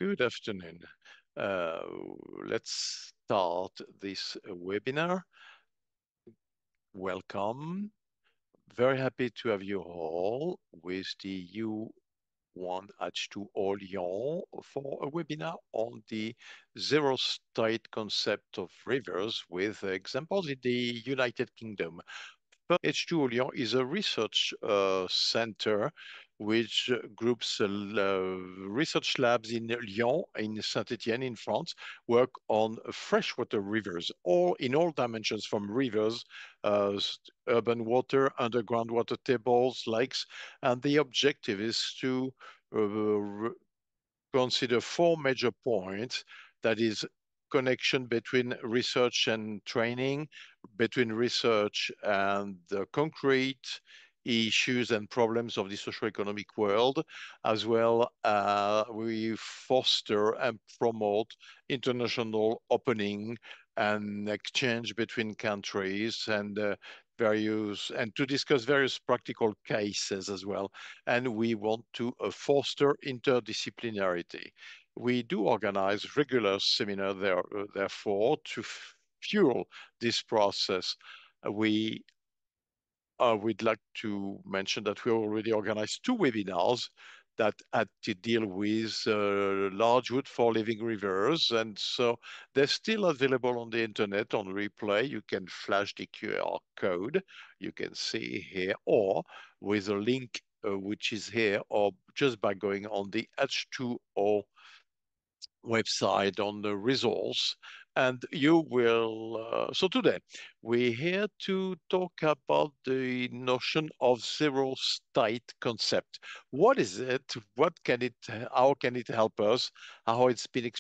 Good afternoon. Let's start this webinar. Welcome. Very happy to have you all with the U1 H2O Lyon for a webinar on the zero state concept of rivers with examples in the United Kingdom. H2O Lyon is a research center which groups research labs in Lyon, in Saint-Étienne in France, work on freshwater rivers, all in all dimensions, from rivers, urban water, underground water tables, lakes, and the objective is to consider four major points. That is, connection between research and training, between research and the concrete issues and problems of the socio-economic world, as well we foster and promote international opening and exchange between countries and to discuss various practical cases as well. And we want to foster interdisciplinarity. We do organize regular seminars therefore, to fuel this process. We'd like to mention that we already organized two webinars that had to deal with large wood for living rivers. And so they're still available on the internet on replay. You can flash the QR code, you can see here, or with a link which is here, or just by going on the H2O website on the resource. And you will, so today we're here to talk about the notion of zero state concept. What is it? What can it, how can it help us? How it's been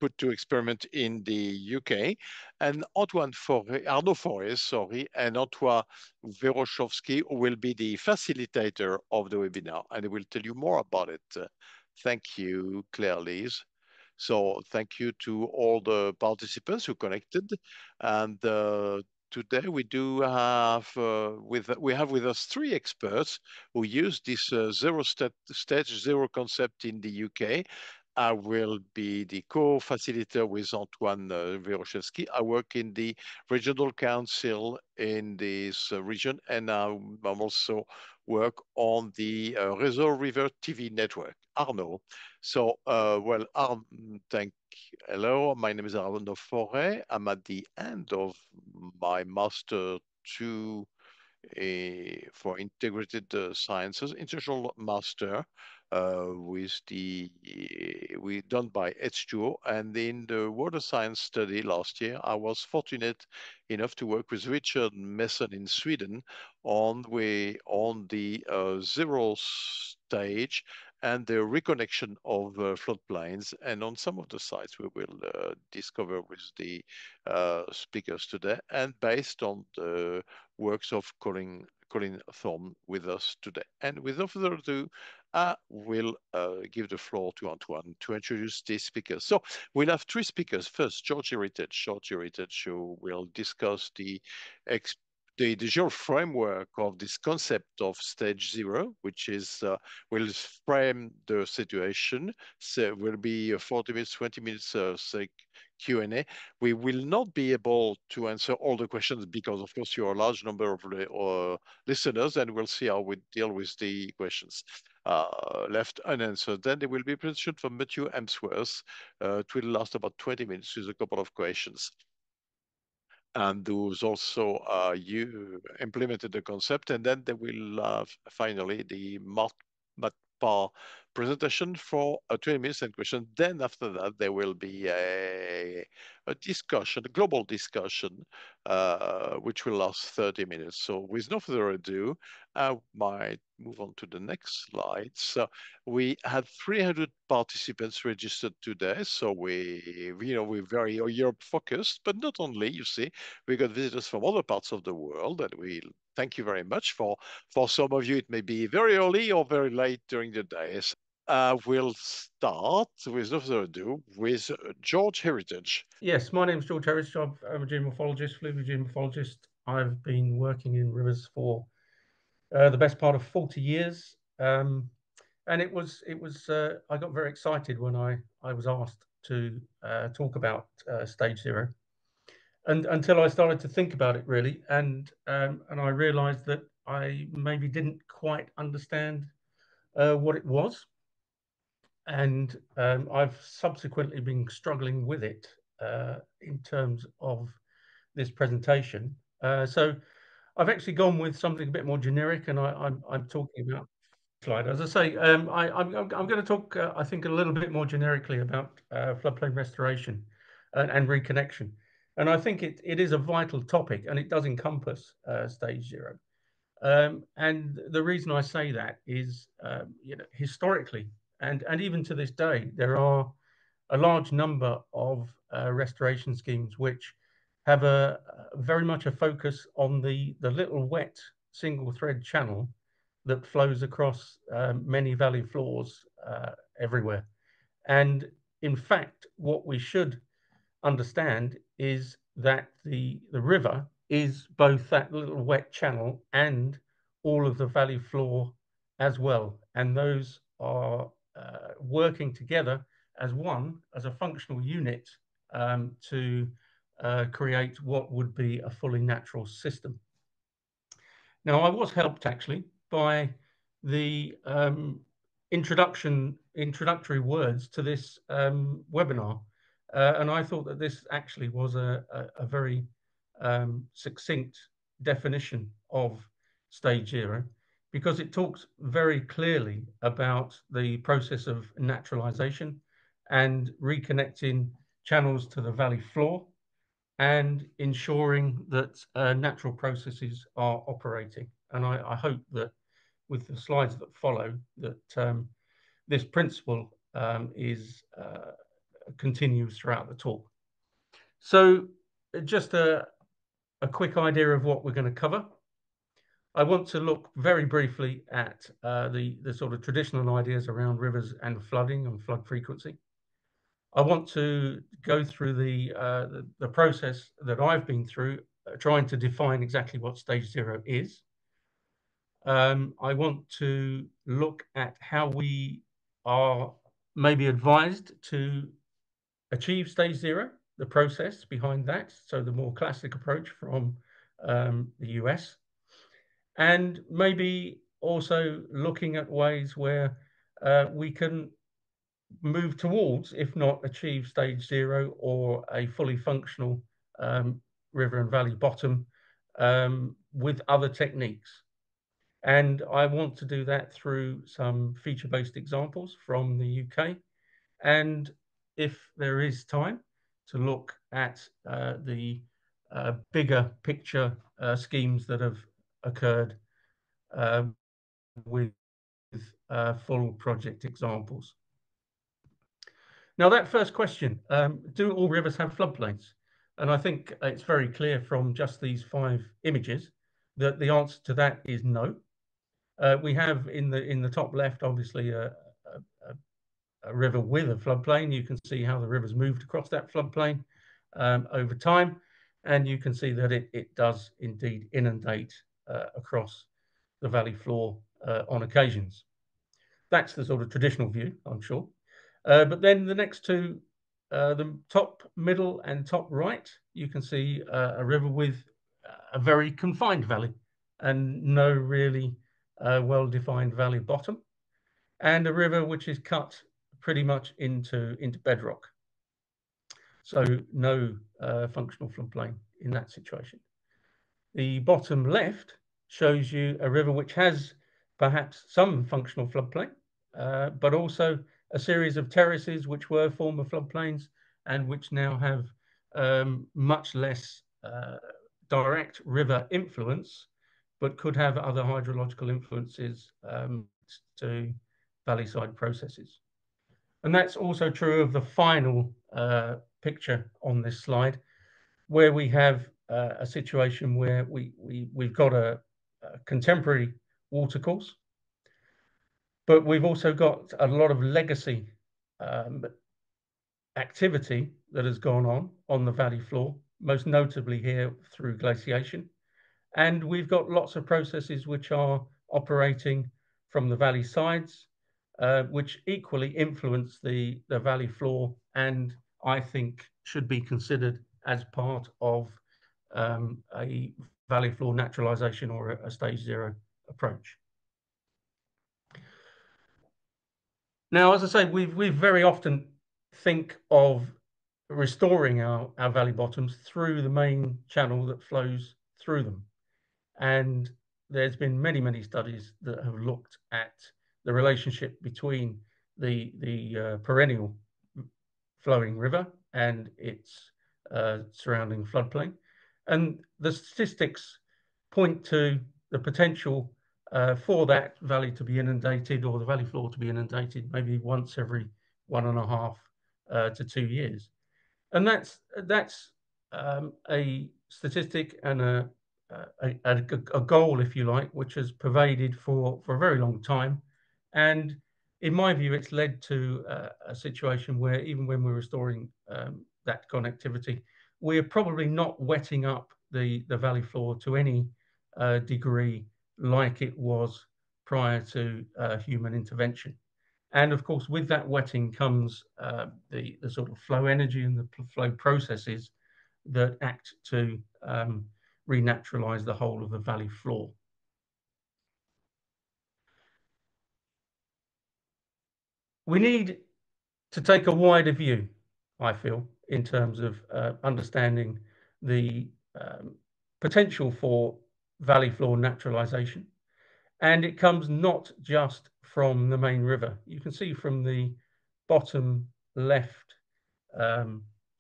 put to experiment in the UK. And Arnaud Forest, sorry, and Antoine Verochovsky will be the facilitator of the webinar, and he will tell you more about it. Thank you, Claire Lyse. So thank you to all the participants who connected. And today we do have we have with us three experts who use this stage zero concept in the UK. I will be the co-facilitator with Antoine Verochovsky. I work in the regional council in this region, and I'm also work on the Réseau River TV network. Arnaud. So, hello, my name is Arnaud Forêt. I'm at the end of my Master 2 for Integrated Sciences, International Master with we done by H2O. And in the water science study last year, I was fortunate enough to work with Richard Messon in Sweden on the zero stage and the reconnection of floodplains. And on some of the sites we will discover with the speakers today, and based on the works of Colin Thorne with us today. And without further ado, I will give the floor to Antoine to introduce the speakers. So we'll have three speakers. First, George Heritage, who will discuss the general framework of this concept of stage zero, which is will frame the situation. So will be 40 minutes, 20 minutes Q&A. We will not be able to answer all the questions because, of course, you're a large number of listeners, and we'll see how we deal with the questions left unanswered. Then there will be a presentation from Matthew Hemsworth. It will last about 20 minutes with a couple of questions. And who's also you implemented the concept. And then they will have finally the Parr presentation for 20 minutes and question. Then after that, there will be a discussion, a global discussion, which will last 30 minutes. So with no further ado, I might move on to the next slide. So we had 300 participants registered today. So we're very Europe focused, but not only, you see, we got visitors from other parts of the world, and we thank you very much. For some of you, it may be very early or very late during the day. We'll start, with no further ado, with George Heritage. Yes, my name is George Heritage. I'm a geomorphologist, fluvial geomorphologist. I've been working in rivers for the best part of 40 years. And I got very excited when I was asked to talk about stage zero, and until I started to think about it really, and I realised that I maybe didn't quite understand what it was, and I've subsequently been struggling with it in terms of this presentation. So I've actually gone with something a bit more generic, and I'm talking about slide. As I say, I'm going to talk, I think, a little bit more generically about floodplain restoration and reconnection. And I think it is a vital topic, and it does encompass stage zero. And the reason I say that is, historically, and even to this day, there are a large number of restoration schemes which have very much a focus on the little wet single thread channel that flows across many valley floors everywhere. And in fact, what we should understand is that the river is both that little wet channel and all of the valley floor as well. And those are working together as one, as a functional unit to create what would be a fully natural system. Now, I was helped actually by the introductory words to this webinar. And I thought that this actually was a very succinct definition of stage zero, because it talks very clearly about the process of naturalization and reconnecting channels to the valley floor and ensuring that natural processes are operating. And I hope that with the slides that follow, that this principle continues throughout the talk. So just a quick idea of what we're going to cover. I want to look very briefly at the sort of traditional ideas around rivers and flooding and flood frequency. I want to go through the process that I've been through, trying to define exactly what stage zero is. I want to look at how we are maybe advised to achieve stage zero, the process behind that, so the more classic approach from the US, and maybe also looking at ways where we can move towards, if not achieve, stage zero or a fully functional river and valley bottom with other techniques. And I want to do that through some feature-based examples from the UK. And if there is time, to look at the bigger picture schemes that have occurred with full project examples. Now, that first question, do all rivers have floodplains? And I think it's very clear from just these 5 images that the answer to that is no. We have in the top left, obviously, a river with a floodplain. You can see how the river's moved across that floodplain over time. And you can see that it does indeed inundate across the valley floor on occasions. That's the sort of traditional view, I'm sure. But then the next two, the top middle and top right, you can see a river with a very confined valley and no really well-defined valley bottom, and a river which is cut pretty much into bedrock. So no functional floodplain in that situation. The bottom left shows you a river which has perhaps some functional floodplain, but also a series of terraces which were former floodplains and which now have much less direct river influence, but could have other hydrological influences to valley side processes. And that's also true of the final picture on this slide, where we have a situation where we've got a contemporary watercourse, but we've also got a lot of legacy activity that has gone on the valley floor, most notably here through glaciation. And we've got lots of processes which are operating from the valley sides which equally influence the valley floor, and I think should be considered as part of a valley floor naturalization or a stage 0 approach. Now, as I say, we very often think of restoring our valley bottoms through the main channel that flows through them. And there's been many studies that have looked at the relationship between the perennial flowing river and its surrounding floodplain. And the statistics point to the potential for that valley to be inundated, or the valley floor to be inundated, maybe once every 1.5 to 2 years. And that's a statistic and a goal, if you like, which has pervaded for a very long time. And in my view, it's led to a situation where even when we're restoring that connectivity, we're probably not wetting up the valley floor to any degree like it was prior to human intervention. And of course, with that wetting comes the sort of flow energy and the flow processes that act to renaturalize the whole of the valley floor. We need to take a wider view, I feel, in terms of understanding the potential for valley floor naturalization. And it comes not just from the main river. You can see from the bottom left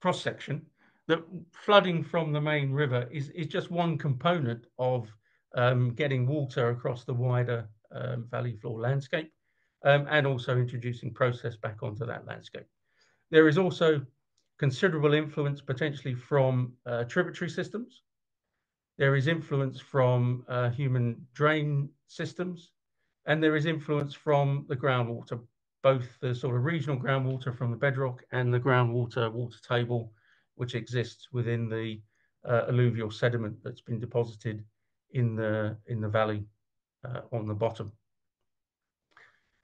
cross section that flooding from the main river is just one component of getting water across the wider valley floor landscape, and also introducing process back onto that landscape. There is also considerable influence potentially from tributary systems. There is influence from human drain systems, and there is influence from the groundwater, both the sort of regional groundwater from the bedrock and the groundwater water table, which exists within the alluvial sediment that's been deposited in the valley on the bottom.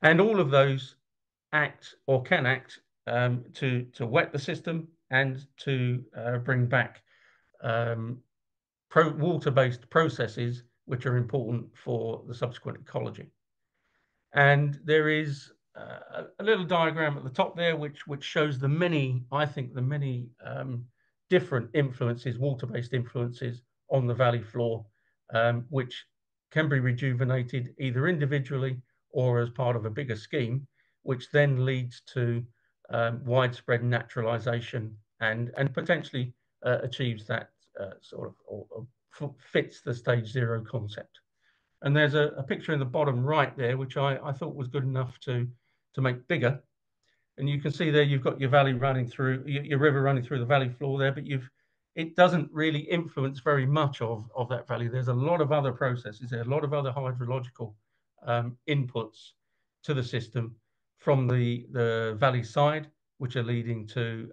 And all of those act or can act to wet the system and to bring back water-based processes which are important for the subsequent ecology. And there is a little diagram at the top there which shows the many, I think, the many different influences, water-based influences on the valley floor, which can be rejuvenated either individually or as part of a bigger scheme, which then leads to widespread naturalization and potentially achieves that sort of, or fits the stage 0 concept. And there's a picture in the bottom right there, which I thought was good enough to make bigger. And you can see there you've got your valley running through, your river running through the valley floor there, but it doesn't really influence very much of that valley. There's a lot of other processes there, a lot of other hydrological inputs to the system from the valley side, which are leading to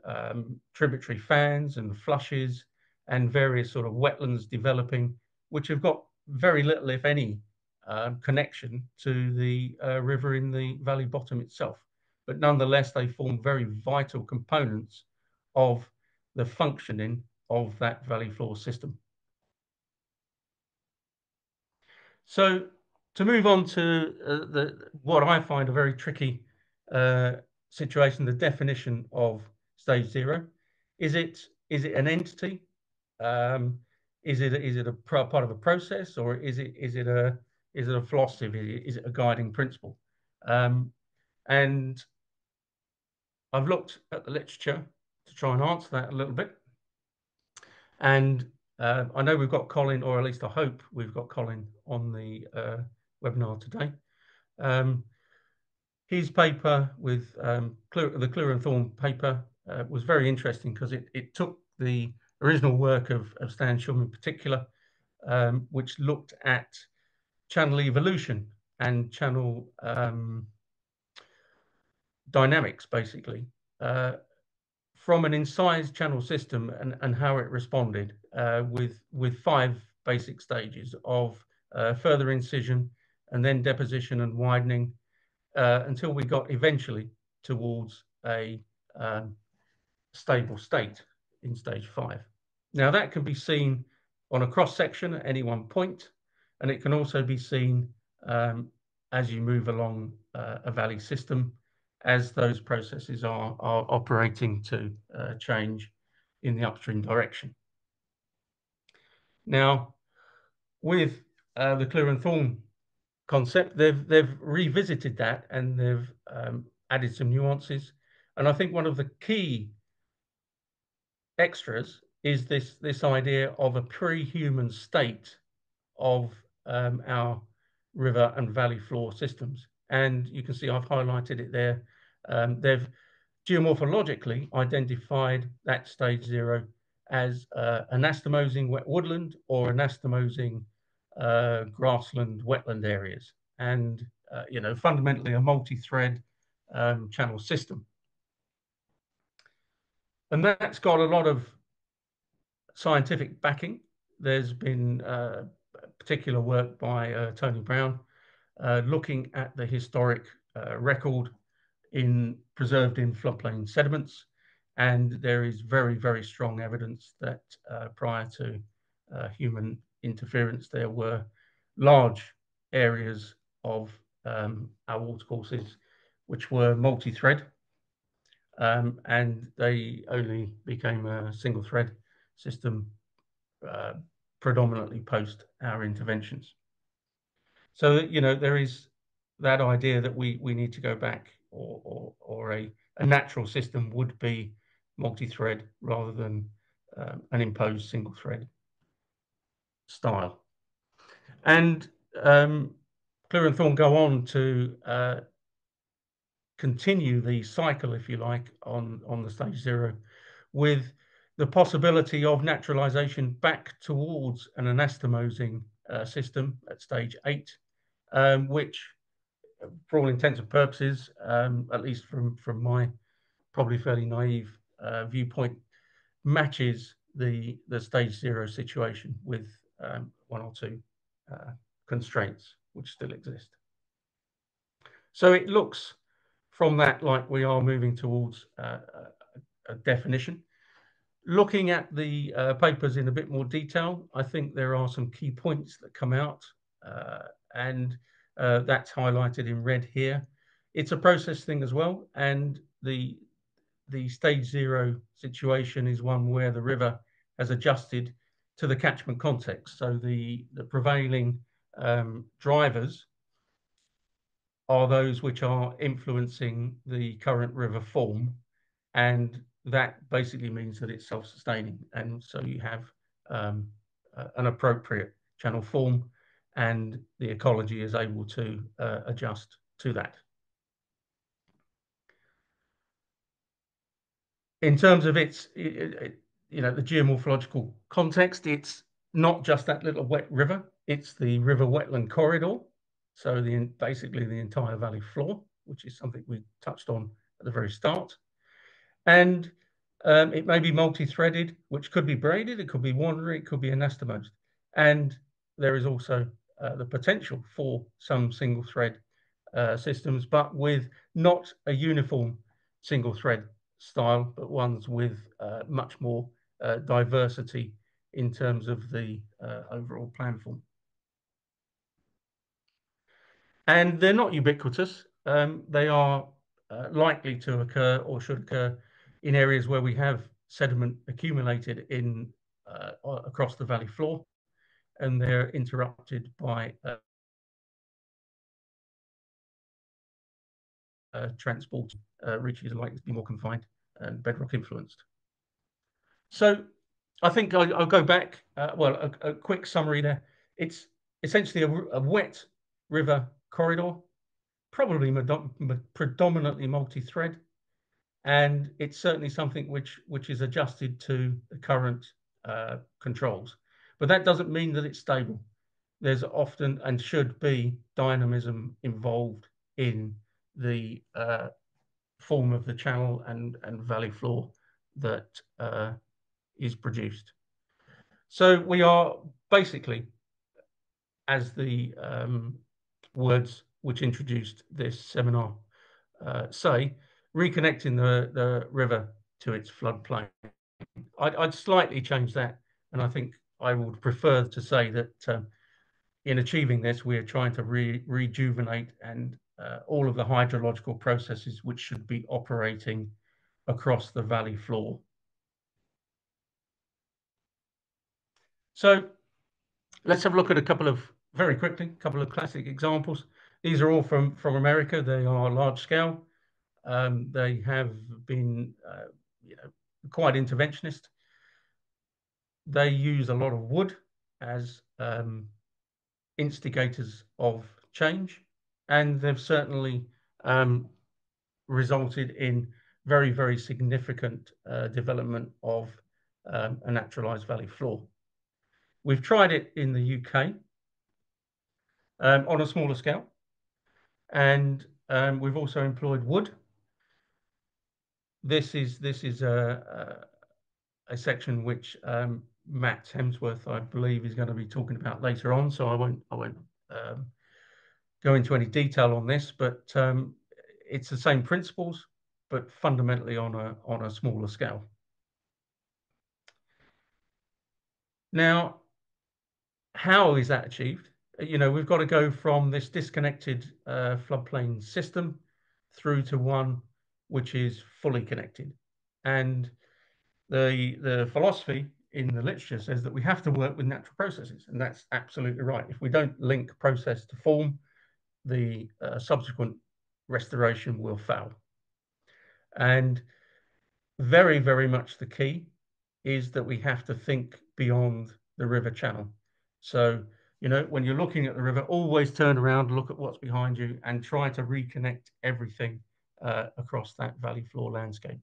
tributary fans and flushes and various sort of wetlands developing, which have got very little, if any, connection to the river in the valley bottom itself. But nonetheless, they form very vital components of the functioning of that valley floor system. So to move on to what I find a very tricky situation, the definition of stage 0. Is it an entity? Is it a part of a process, or is it a philosophy? Is it a guiding principle? And I've looked at the literature to try and answer that a little bit. And I know we've got Colin, or at least I hope we've got Colin on the webinar today. His paper with the Clure and Thorne paper was very interesting because it took the original work of Stan Shum in particular, which looked at channel evolution and channel dynamics, basically, from an incised channel system and how it responded with 5 basic stages of further incision and then deposition and widening, until we got eventually towards a stable state in stage 5. Now that can be seen on a cross section at any one point, and it can also be seen as you move along a valley system, as those processes are operating to change in the upstream direction. Now, with the Clear and Thorn concept, they've revisited that, and they've added some nuances. And I think one of the key extras is this idea of a pre-human state of our river and valley floor systems. And you can see I've highlighted it there. They've geomorphologically identified that stage 0 as anastomosing wet woodland or anastomosing grassland wetland areas, and fundamentally a multi-thread channel system. And that's got a lot of scientific backing. There's been particular work by Tony Brown looking at the historic record preserved in floodplain sediments, and there is very, very strong evidence that prior to human interference, there were large areas of our watercourses which were multi-thread, and they only became a single thread system predominantly post our interventions. So, there is that idea that we need to go back, or a natural system would be multi-thread rather than an imposed single thread style. And Clear and Thorn go on to continue the cycle, if you like, on the stage 0, with the possibility of naturalization back towards an anastomosing system at stage 8, which, for all intents and purposes, at least from my probably fairly naive viewpoint, matches the stage 0 situation with one or two constraints which still exist. So it looks from that like we are moving towards a definition. Looking at the papers in a bit more detail, I think there are some key points that come out, and that's highlighted in red here. It's a process thing as well, and the stage 0 situation is one where the river has adjusted to the catchment context. So the prevailing drivers are those which are influencing the current river form, and that basically means that it's self-sustaining, and so you have an appropriate channel form, and the ecology is able to adjust to that. In terms of its, the geomorphological context, it's not just that little wet river, it's the river wetland corridor. So basically the entire valley floor, which is something we touched on at the very start. And it may be multi-threaded, which could be braided, it could be wandering, it could be anastomosed. And there is also the potential for some single thread systems, but with not a uniform single thread style, but ones with much more diversity in terms of the overall plan form. And they're not ubiquitous. They are likely to occur, or should occur, in areas where we have sediment accumulated in across the valley floor, and they're interrupted by transport reaches are likely to be more confined and bedrock influenced. So I think I'll go back. Well, a quick summary there. It's essentially a wet river corridor, probably predominantly multi-thread, and it's certainly something which is adjusted to the current controls. But that doesn't mean that it's stable. There's often, and should be, dynamism involved in the form of the channel and valley floor that is produced. So we are basically, as the words which introduced this seminar, say, reconnecting the river to its floodplain. I'd slightly change that, and I think I would prefer to say that in achieving this, we are trying to rejuvenate and all of the hydrological processes which should be operating across the valley floor. So let's have a look at a couple of, very quickly, a couple of classic examples. These are all from America. They are large scale. They have been quite interventionist. They use a lot of wood as instigators of change, and they've certainly resulted in very, very significant development of a naturalized valley floor. We've tried it in the UK on a smaller scale, and we've also employed wood. This is a section which Matt Hemsworth, I believe, is going to be talking about later on. So I won't go into any detail on this, but it's the same principles, but fundamentally on a smaller scale. Now, how is that achieved? We've got to go from this disconnected floodplain system through to one which is fully connected. And the philosophy in the literature says that we have to work with natural processes, and that's absolutely right. If we don't link process to form, the subsequent restoration will fail. And very, very much the key is that we have to think beyond the river channel. So, when you're looking at the river, always turn around, look at what's behind you, and try to reconnect everything across that valley floor landscape.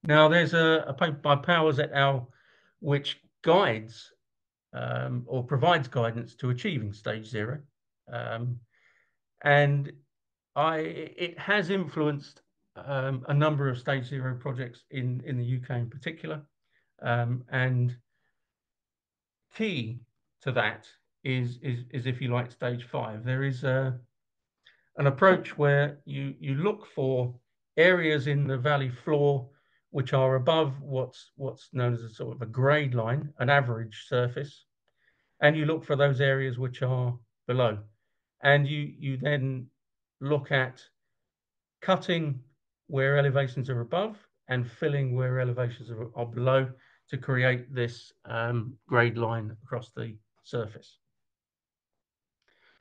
Now, there's a paper by Parr et al., which guides or provides guidance to achieving stage 0. And it has influenced a number of stage 0 projects in the UK in particular. And key to that is if you like, stage 5. There is an approach where you look for areas in the valley floor which are above what's known as a sort of a grade line, an average surface, and you look for those areas which are below. And you then look at cutting where elevations are above and filling where elevations are below to create this grade line across the surface.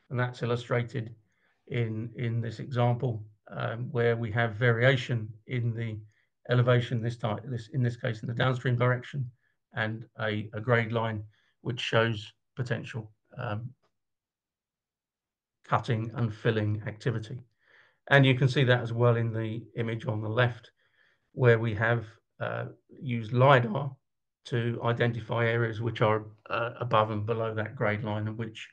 And that's illustrated in this example where we have variation in the elevation in this case in the downstream direction, and a grade line which shows potential cutting and filling activity. And you can see that as well in the image on the left, where we have used LiDAR to identify areas which are above and below that grade line, and which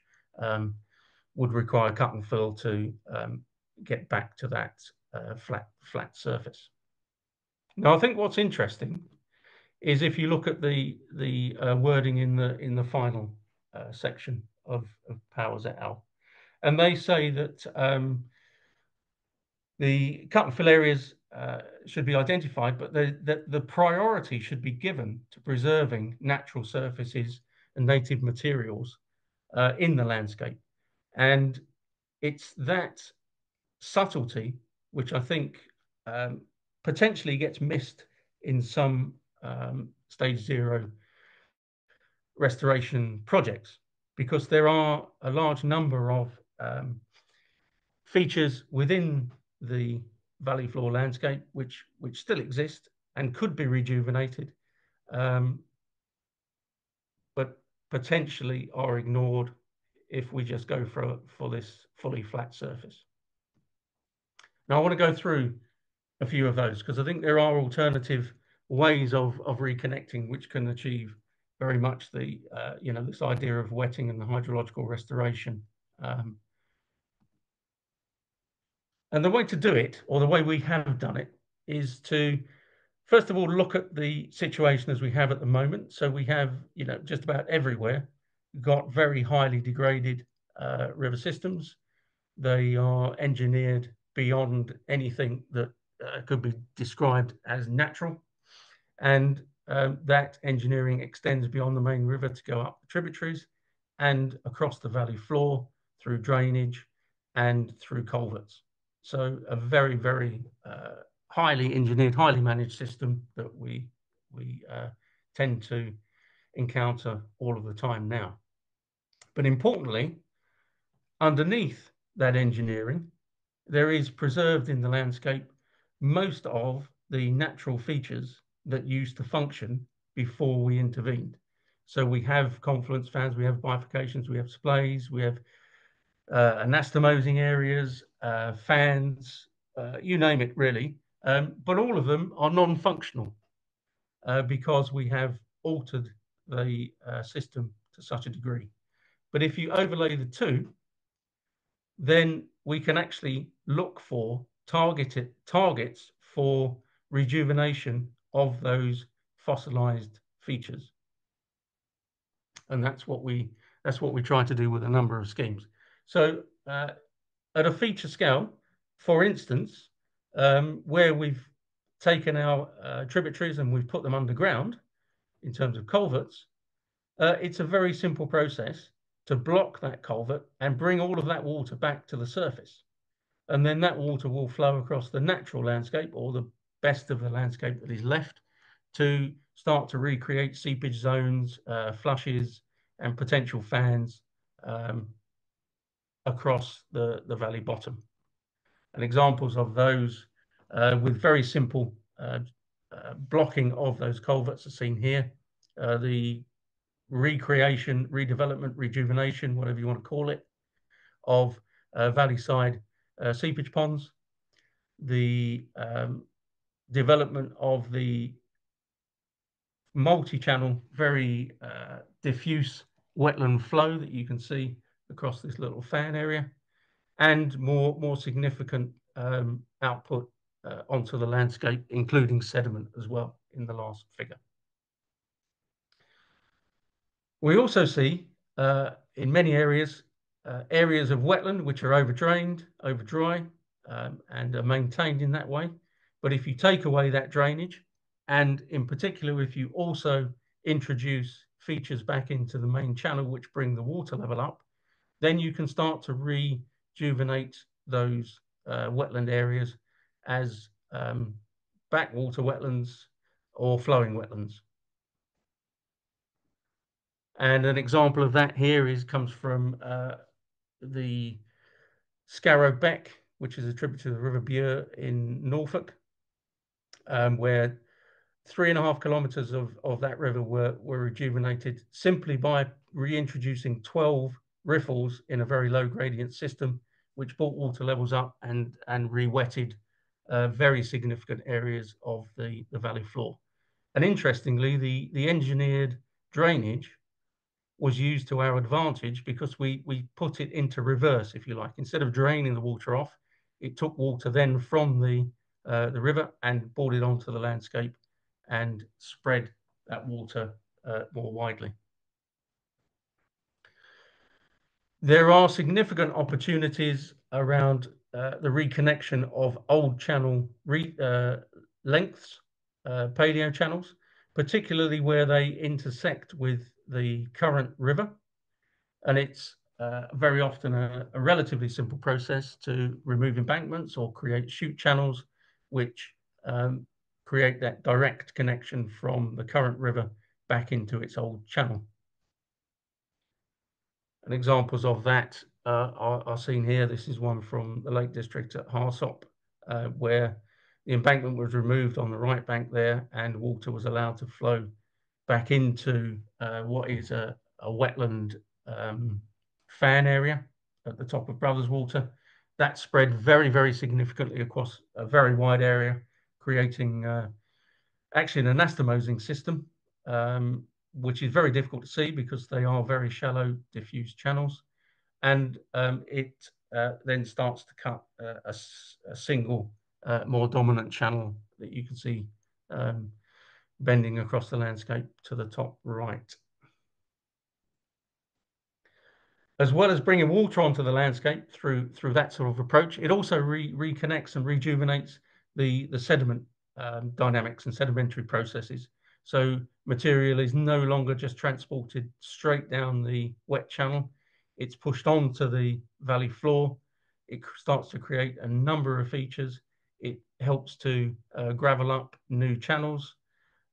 would require cut and fill to get back to that flat surface. Now, I think what's interesting is if you look at the wording in the final section of Parr et al., and they say that the cut and fill areas should be identified, but the priority should be given to preserving natural surfaces and native materials in the landscape. And it's that subtlety which I think potentially gets missed in some stage 0 restoration projects, because there are a large number of features within the valley floor landscape which still exist and could be rejuvenated, but potentially are ignored if we just go for this fully flat surface. Now, I want to go through a few of those, because I think there are alternative ways of reconnecting which can achieve very much the this idea of wetting and the hydrological restoration. And the way to do it, or the way we have done it, is to first of all look at the situation as we have at the moment. So we have, just about everywhere got very highly degraded river systems. They are engineered beyond anything that could be described as natural. And that engineering extends beyond the main river to go up the tributaries and across the valley floor through drainage and through culverts. So a very, very highly engineered, highly managed system that we tend to encounter all of the time now. But importantly, underneath that engineering, there is preserved in the landscape most of the natural features that used to function before we intervened. So we have confluence fans, we have bifurcations, we have splays, we have anastomosing areas, fans, you name it really. But all of them are non-functional because we have altered the system to such a degree. But if you overlay the two, then we can actually look for targets for rejuvenation of those fossilized features. And that's what we try to do with a number of schemes. So at a feature scale, for instance, where we've taken our tributaries and we've put them underground in terms of culverts, it's a very simple process to block that culvert and bring all of that water back to the surface. And then that water will flow across the natural landscape, or the best of the landscape that is left, to start to recreate seepage zones, flushes, and potential fans across the valley bottom. And examples of those with very simple blocking of those culverts are seen here. The recreation, redevelopment, rejuvenation, whatever you want to call it, of valley side seepage ponds, the development of the multi-channel, very diffuse wetland flow that you can see across this little fan area, and more significant output onto the landscape, including sediment as well in the last figure. We also see in many areas of wetland which are overdrained, over dry, and are maintained in that way. But if you take away that drainage, and in particular, if you also introduce features back into the main channel which bring the water level up, then you can start to rejuvenate those wetland areas as backwater wetlands or flowing wetlands. And an example of that here comes from the Scarrow Beck, which is a tributary to the River Bure in Norfolk, where 3.5 kilometers of that river were rejuvenated simply by reintroducing 12 riffles in a very low gradient system, which brought water levels up and re-wetted very significant areas of the valley floor. And interestingly, the engineered drainage was used to our advantage because we put it into reverse, if you like. Instead of draining the water off, it took water then from the river and brought it onto the landscape and spread that water more widely. There are significant opportunities around the reconnection of old channel lengths, paleo channels, particularly where they intersect with the current river. And it's very often a relatively simple process to remove embankments or create chute channels, which create that direct connection from the current river back into its old channel. And examples of that are seen here. This is one from the Lake District at Harsop, where the embankment was removed on the right bank there and water was allowed to flow back into what is a wetland fan area at the top of Brothers Water. That spread very, very significantly across a very wide area, creating actually an anastomosing system, which is very difficult to see because they are very shallow, diffuse channels. And it then starts to cut a single, more dominant channel that you can see bending across the landscape to the top right. As well as bringing water onto the landscape through that sort of approach, it also reconnects and rejuvenates the sediment dynamics and sedimentary processes. So material is no longer just transported straight down the wet channel. It's pushed onto the valley floor. It starts to create a number of features. It helps to gravel up new channels,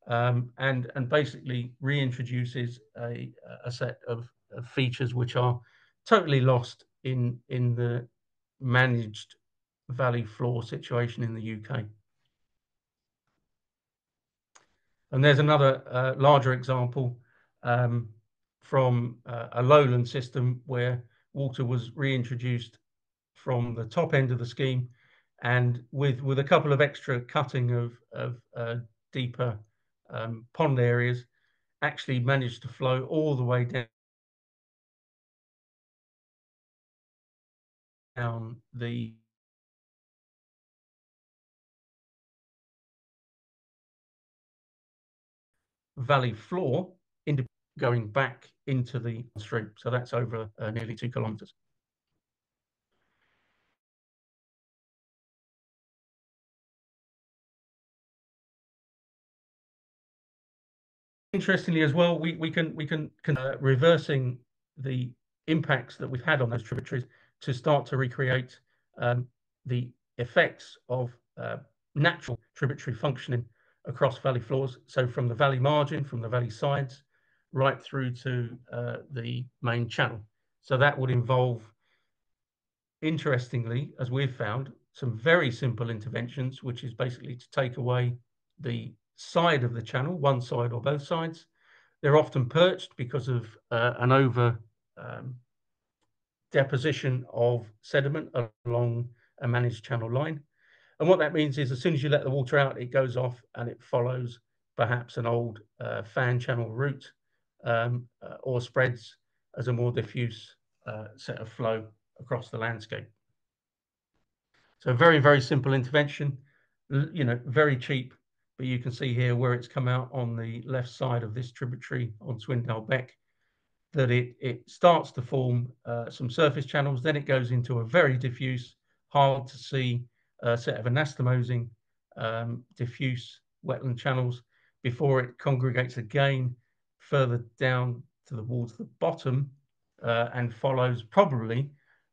and basically reintroduces a set of features which are totally lost in the managed valley floor situation in the UK. And there's another larger example from a lowland system where water was reintroduced from the top end of the scheme, and with a couple of extra cutting of deeper pond areas, actually managed to flow all the way down the valley floor, into going back into the stream. So that's over nearly 2 kilometres. Interestingly as well, we can reversing the impacts that we've had on those tributaries to start to recreate the effects of natural tributary functioning across valley floors. So from the valley margin, from the valley sides, right through to the main channel. So that would involve, interestingly, as we've found, some very simple interventions, which is basically to take away the side of the channel, one side or both sides. They're often perched because of an over deposition of sediment along a managed channel line. And what that means is as soon as you let the water out, it goes off and it follows perhaps an old fan channel route, or spreads as a more diffuse set of flow across the landscape. So very, very simple intervention, very cheap, but you can see here where it's come out on the left side of this tributary on Swindale Beck, that it starts to form some surface channels, then it goes into a very diffuse, hard to see set of anastomosing diffuse wetland channels before it congregates again further down towards the bottom and follows probably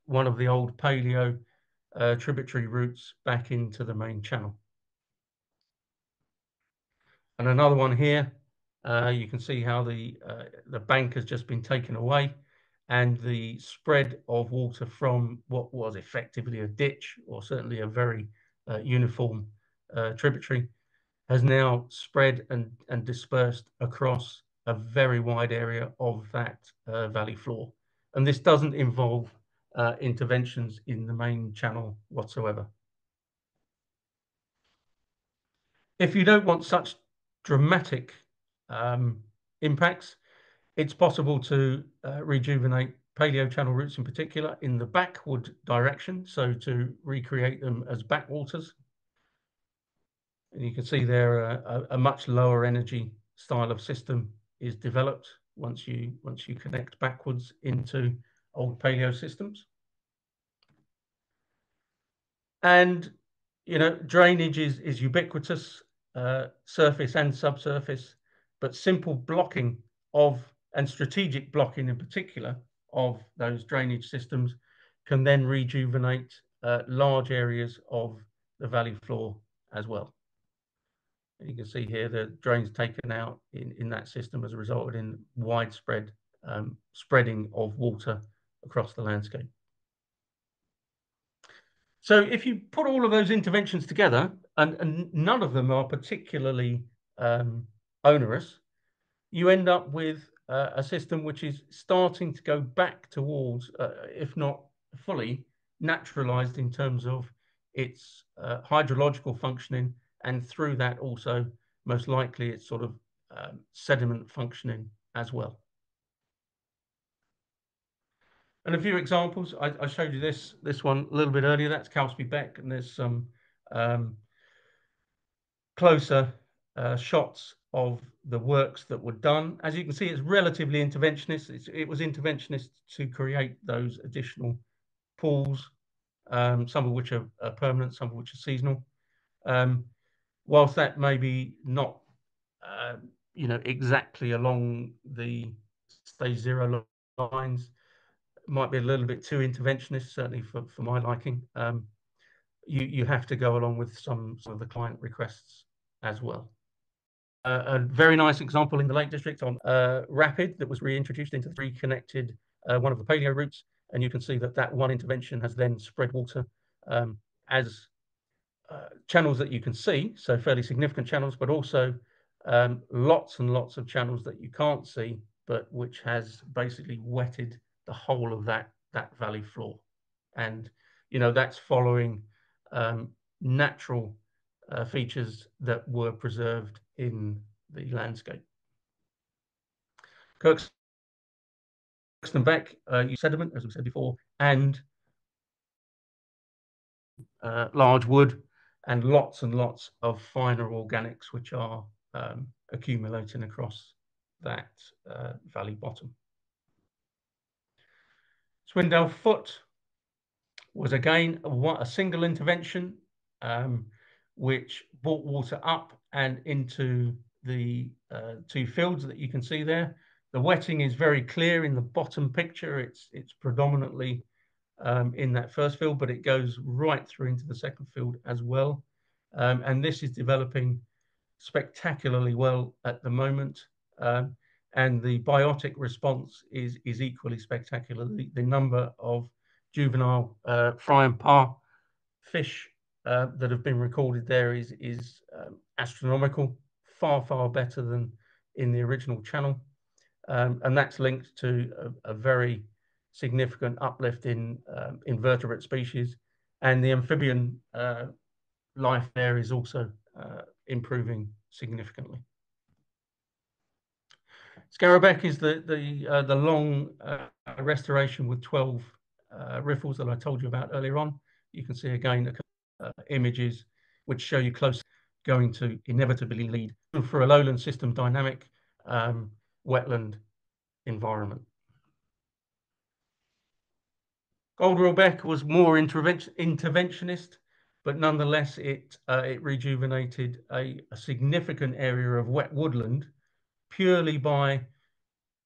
one of the old paleo tributary routes back into the main channel. And another one here, you can see how the bank has just been taken away, and the spread of water from what was effectively a ditch, or certainly a very uniform tributary, has now spread and dispersed across a very wide area of that valley floor. And this doesn't involve interventions in the main channel whatsoever. If you don't want such dramatic impacts, it's possible to rejuvenate paleo channel routes in particular in the backward direction, so to recreate them as backwaters. And you can see there a much lower energy style of system is developed once you connect backwards into old paleo systems. And drainage is ubiquitous, surface and subsurface, but simple blocking of, and strategic blocking in particular, of those drainage systems can then rejuvenate large areas of the valley floor as well. And you can see here the drains taken out in that system has resulted in widespread spreading of water across the landscape. So if you put all of those interventions together, and none of them are particularly onerous, you end up with a system which is starting to go back towards, if not fully, naturalized in terms of its hydrological functioning, and through that also, most likely, its sort of sediment functioning as well. And a few examples, I showed you this one a little bit earlier, that's Cowsby Beck, and there's some closer shots of the works that were done. As you can see, it's relatively interventionist. It was interventionist to create those additional pools, some of which are permanent, some of which are seasonal. Whilst that may be not, exactly along the stage 0 lines, might be a little bit too interventionist, certainly for my liking. You have to go along with some of the client requests as well. A very nice example in the Lake District on rapid that was reintroduced into the reconnected one of the paleo routes, and you can see that one intervention has then spread water as channels that you can see, so fairly significant channels, but also lots and lots of channels that you can't see, but which has basically wetted the whole of that valley floor. And that's following natural features that were preserved in the landscape. Kirkstone Beck, sediment, as we said before, and large wood, and lots of finer organics which are accumulating across that valley bottom. Swindale Foot was again a single intervention which brought water up and into the 2 fields that you can see there. The wetting is very clear in the bottom picture. It's predominantly in that first field, but it goes right through into the second field as well. And this is developing spectacularly well at the moment. And the biotic response is equally spectacular. The number of juvenile fry and Parr fish that have been recorded there is astronomical, far better than in the original channel. And that's linked to a very significant uplift in invertebrate species, and the amphibian life there is also improving significantly. Scarabæck is the long restoration with 12 riffles that I told you about earlier on. You can see again images which show you close going to inevitably lead for a lowland system dynamic wetland environment. Goldreel Beck was more interventionist, but nonetheless it rejuvenated a significant area of wet woodland purely by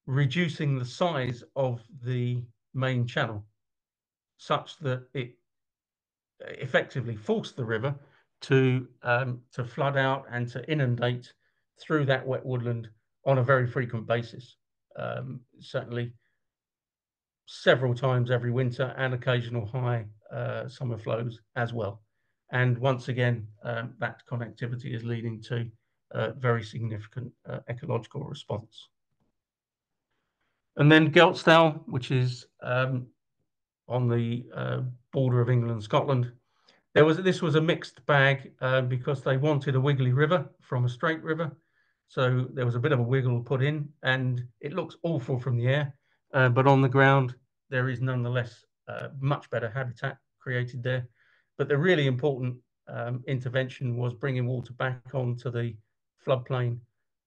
reducing the size of the main channel, such that it effectively forced the river to flood out and to inundate through that wet woodland on a very frequent basis. Certainly several times every winter, and occasional high summer flows as well. And once again, that connectivity is leading to very significant ecological response. And then Geltstall, which is on the border of England and Scotland. This was a mixed bag because they wanted a wiggly river from a straight river. So there was a bit of a wiggle put in, and it looks awful from the air, but on the ground, there is nonetheless much better habitat created there. But the really important intervention was bringing water back onto the floodplain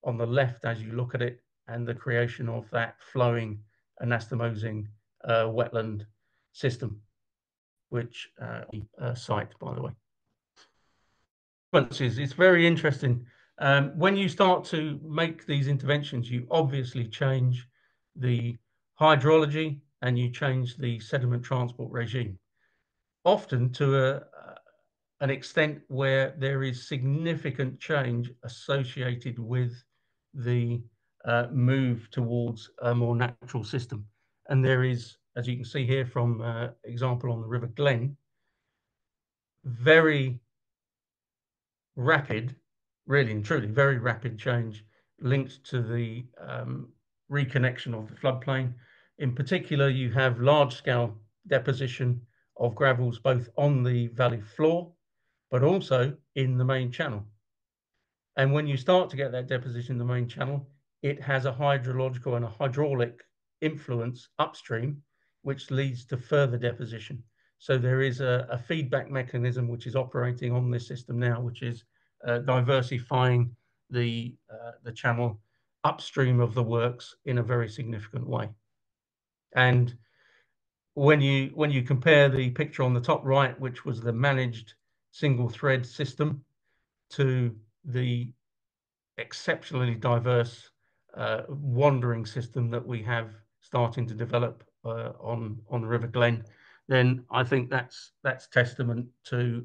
on the left as you look at it, and the creation of that flowing anastomosing wetland system, which site, by the way. It's very interesting. When you start to make these interventions, you obviously change the hydrology and you change the sediment transport regime, often to an extent where there is significant change associated with the move towards a more natural system. And there is, as you can see here from example on the River Glen, very rapid, really and truly very rapid change linked to the reconnection of the floodplain. In particular, you have large-scale deposition of gravels both on the valley floor, but also in the main channel. And when you start to get that deposition in the main channel, it has a hydrological and a hydraulic influence upstream, which leads to further deposition. So there is a feedback mechanism which is operating on this system now, which is diversifying the channel upstream of the works in a very significant way. And when you compare the picture on the top right, which was the managed single thread system, to the exceptionally diverse wandering system that we have starting to develop on the River Glen, then I think that's testament to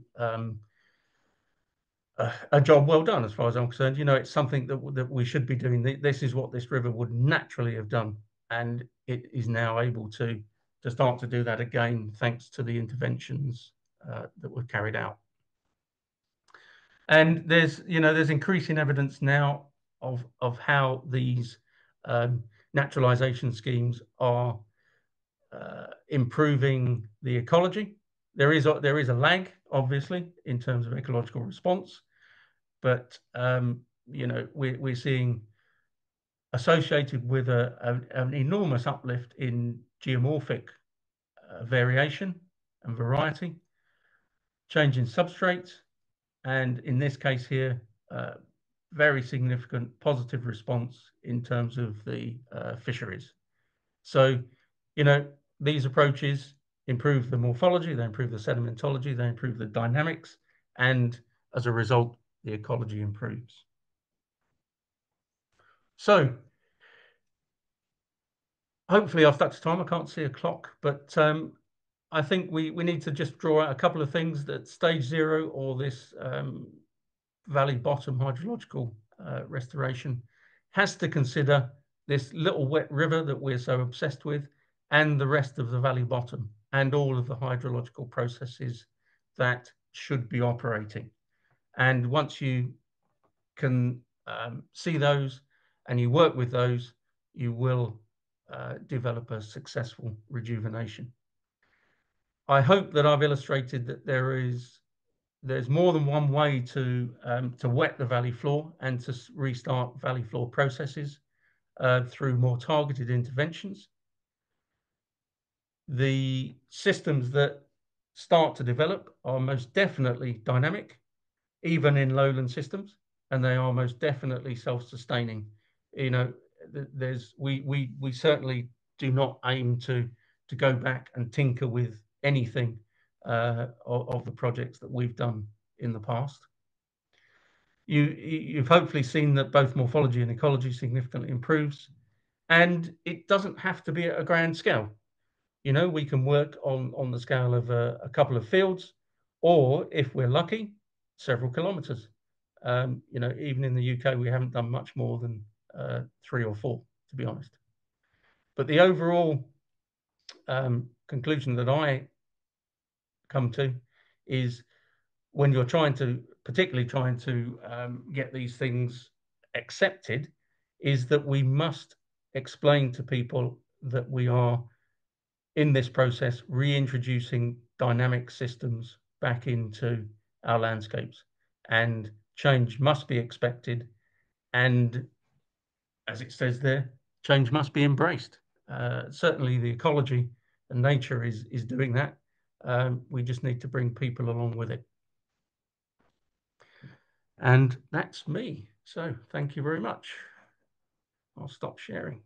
a job well done, as far as I'm concerned. You know, it's something that we should be doing. This is what this river would naturally have done, and it is now able to start to do that again, thanks to the interventions that were carried out. And there's increasing evidence now of how these naturalization schemes are improving the ecology. There is a lag, obviously, in terms of ecological response, but we're seeing, associated with an enormous uplift in geomorphic variation and variety, change in substrates, and in this case here, very significant positive response in terms of the fisheries. So, these approaches improve the morphology, they improve the sedimentology, they improve the dynamics, and as a result, the ecology improves. So, hopefully I've stuck to time. I can't see a clock, but I think we need to just draw out a couple of things that stage 0, or this valley bottom hydrological restoration, has to consider this little wet river that we're so obsessed with, and the rest of the valley bottom, and all of the hydrological processes that should be operating. And once you can see those and you work with those, you will develop a successful rejuvenation. I hope that I've illustrated that there's more than one way to wet the valley floor and to restart valley floor processes through more targeted interventions. The systems that start to develop are most definitely dynamic, even in lowland systems, and they are most definitely self-sustaining. We certainly do not aim to go back and tinker with anything of the projects that we've done in the past. You've hopefully seen that both morphology and ecology significantly improves, and it doesn't have to be at a grand scale. We can work on the scale of a couple of fields, or if we're lucky, several kilometers. Even in the UK, we haven't done much more than 3 or 4, to be honest. But the overall conclusion that I come to is, when you're particularly trying to get these things accepted, is that we must explain to people that we are, in this process, reintroducing dynamic systems back into our landscapes, and change must be expected, and, as it says there, change must be embraced. Certainly the ecology and nature is doing that. We just need to bring people along with it. And that's me. So thank you very much. I'll stop sharing.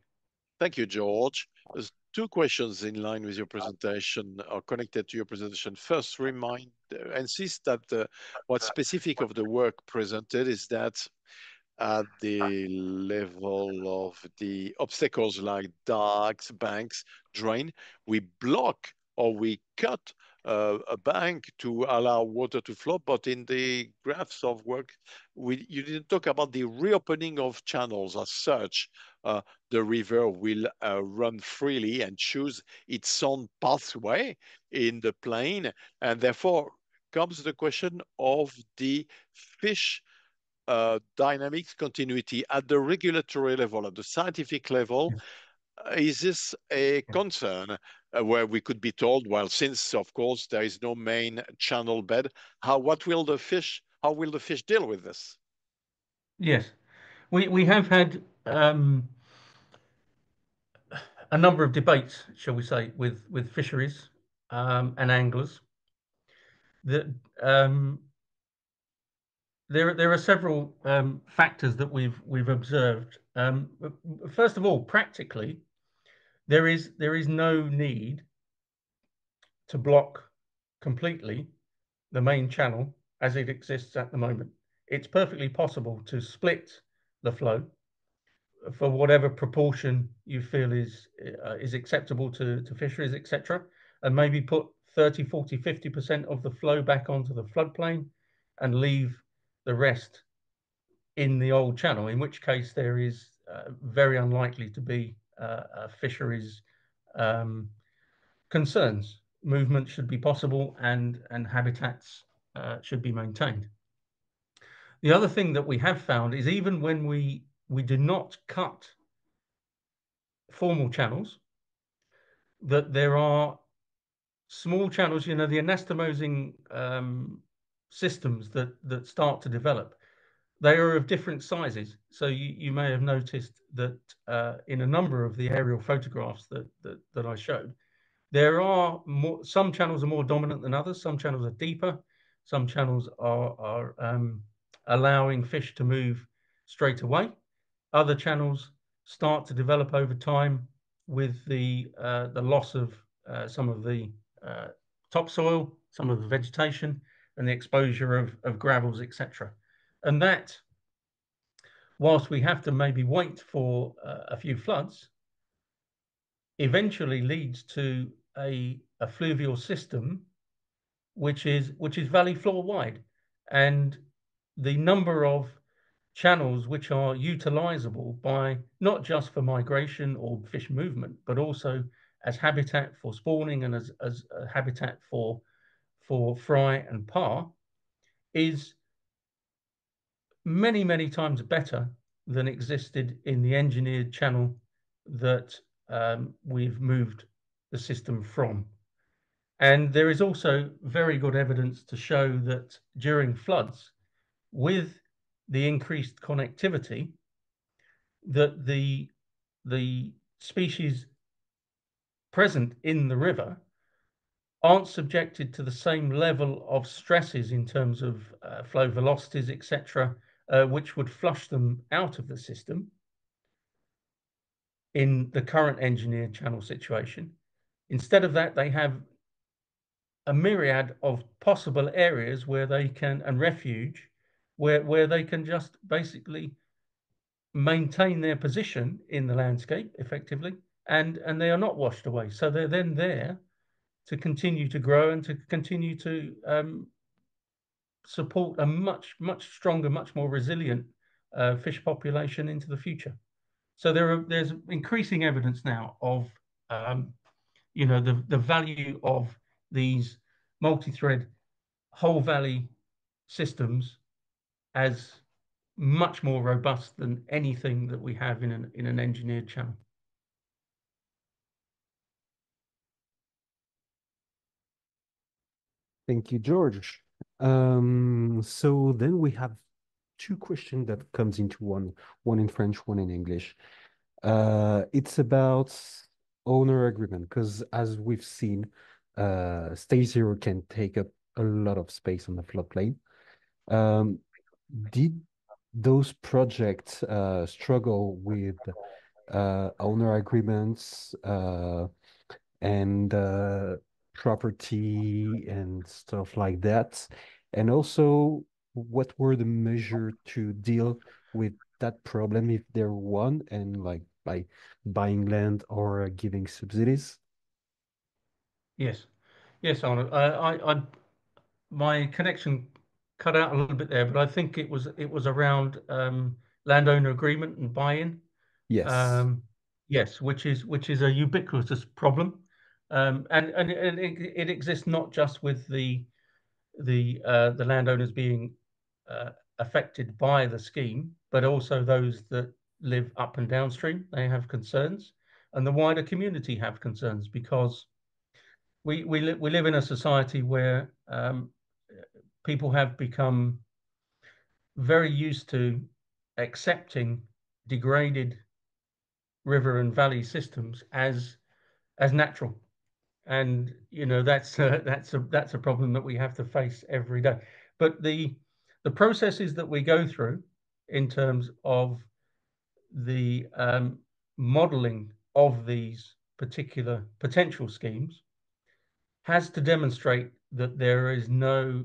Thank you, George. There's 2 questions in line with your presentation, or connected to your presentation. First, insist that what's specific of the work presented is that at the level of the obstacles like dikes, banks, drain, we block or we cut a bank to allow water to flow. But in the graphs of work, you didn't talk about the reopening of channels as such. The river will run freely and choose its own pathway in the plain. And therefore comes the question of the fish dynamics continuity at the regulatory level, at the scientific level. Yes. Is this a concern where we could be told, well, since of course there is no main channel bed, how will the fish deal with this? Yes, we have had a number of debates, shall we say, with fisheries and anglers, that there are several factors that we've observed. First of all, practically, there is no need to block completely the main channel as it exists at the moment. It's perfectly possible to split the flow for whatever proportion you feel is acceptable to fisheries, etc., and maybe put 30, 40, 50% of the flow back onto the floodplain and leave the rest in the old channel, in which case there is very unlikely to be fisheries concerns. Movement should be possible and habitats should be maintained. The other thing that we have found is even when we do not cut formal channels, that there are small channels, the anastomosing systems that start to develop. They are of different sizes. So you may have noticed that in a number of the aerial photographs that I showed, there are some channels are more dominant than others. Some channels are deeper. Some channels are allowing fish to move straight away. Other channels start to develop over time with the loss of some of the topsoil, some of the vegetation, and the exposure of gravels, etc. And that, whilst we have to maybe wait for a few floods, eventually leads to a fluvial system which is valley floor wide, and the number of channels which are utilizable by not just for migration or fish movement, but also as habitat for spawning and as a habitat for fry and parr is many, many times better than existed in the engineered channel that we've moved the system from. And there is also very good evidence to show that during floods, with the increased connectivity, that the species present in the river aren't subjected to the same level of stresses in terms of flow velocities, etc., which would flush them out of the system in the current engineered channel situation. Instead of that, they have a myriad of possible areas where they can, and refuge, where they can just basically maintain their position in the landscape effectively, and they are not washed away. So they're then there to continue to grow and to continue to support a much stronger, much more resilient fish population into the future. So there's increasing evidence now of the value of these multi-thread whole valley systems as much more robust than anything that we have in an engineered channel. Thank you, George. So then we have two questions that comes into one in French, one in English. It's about owner agreement, because as we've seen, stage zero can take up a lot of space on the floodplain. Did those projects struggle with owner agreements and property and stuff like that? And also, what were the measures to deal with that problem if there one, and like by buying land or giving subsidies? Yes, yes, Arnold. My connection cut out a little bit there, but I think it was around landowner agreement and buy-in. Yes. Yes, which is a ubiquitous problem, and it exists not just with the landowners being affected by the scheme, but also those that live up and downstream. They have concerns, and the wider community have concerns because we live in a society where people have become very used to accepting degraded river and valley systems as natural, and that's a problem that we have to face every day. But the processes that we go through in terms of the modeling of these particular potential schemes has to demonstrate that there is no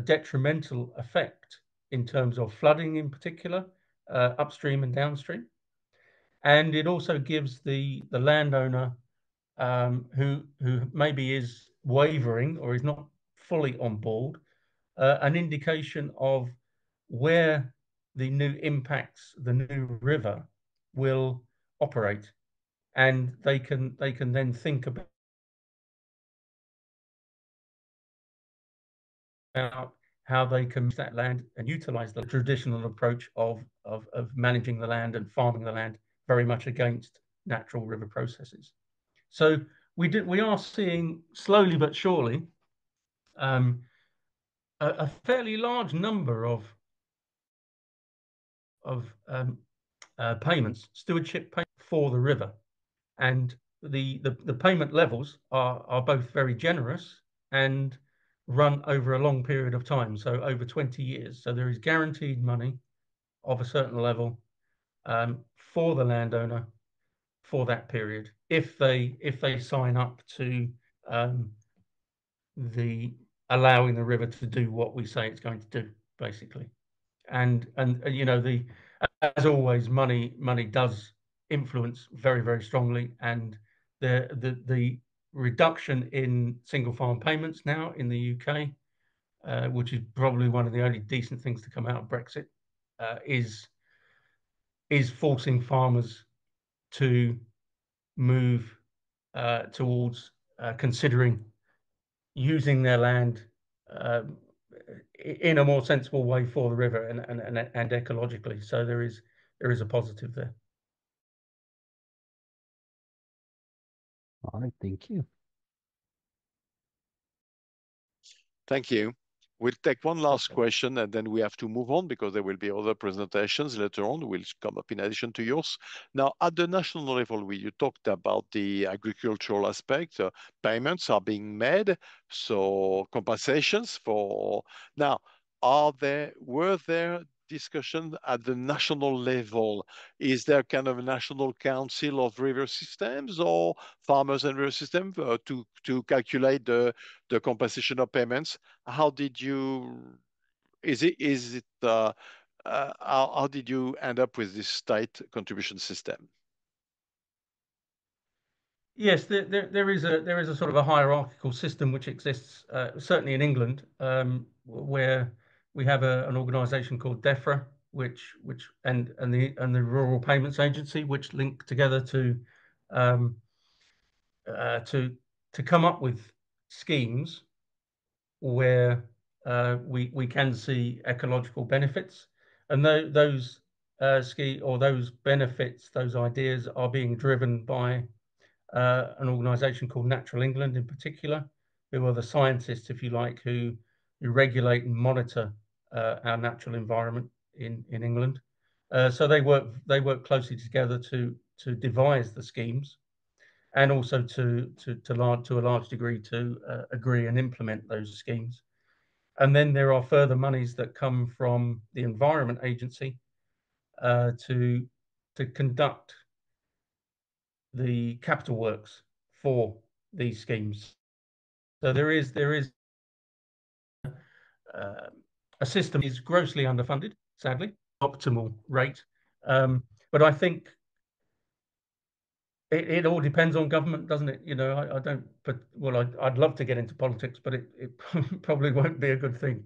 detrimental effect in terms of flooding in particular, upstream and downstream. And it also gives the landowner who maybe is wavering or is not fully on board an indication of where the new impacts, the new river will operate, and they can then think about how they can use that land and utilize the traditional approach of managing the land and farming the land very much against natural river processes. So we are seeing slowly but surely a fairly large number of payments, stewardship payments for the river, and the payment levels are both very generous and run over a long period of time, so over 20 years. So there is guaranteed money of a certain level for the landowner for that period if they sign up to the allowing the river to do what we say it's going to do, basically. And you know, as always, money does influence very, very strongly, and the reduction in single farm payments now in the UK, which is probably one of the only decent things to come out of Brexit, is forcing farmers to move towards considering using their land in a more sensible way for the river and ecologically. So there is a positive there. All right, thank you. Thank you. We'll take one last question and then we have to move on because there will be other presentations later on which come up in addition to yours. Now, at the national level, you talked about the agricultural aspect. Payments are being made, so compensations for... Now, were there discussions at the national level? Is there kind of a national council of river systems or farmers and river systems to calculate the compensation of payments? How did you how did you end up with this state contribution system? Yes, there is a sort of a hierarchical system which exists certainly in England, where we have an organisation called DEFRA, which and the Rural Payments Agency, which link together to come up with schemes where we can see ecological benefits, and those benefits, those ideas are being driven by an organisation called Natural England in particular, who are the scientists, if you like, who regulate and monitor our natural environment in England. So they work closely together to devise the schemes, and also to a large degree to agree and implement those schemes. And then there are further monies that come from the Environment Agency to conduct the capital works for these schemes. So there is a system is grossly underfunded, sadly, optimal rate. But I think it all depends on government, doesn't it? You know, I don't, but well, I'd love to get into politics, but it probably won't be a good thing.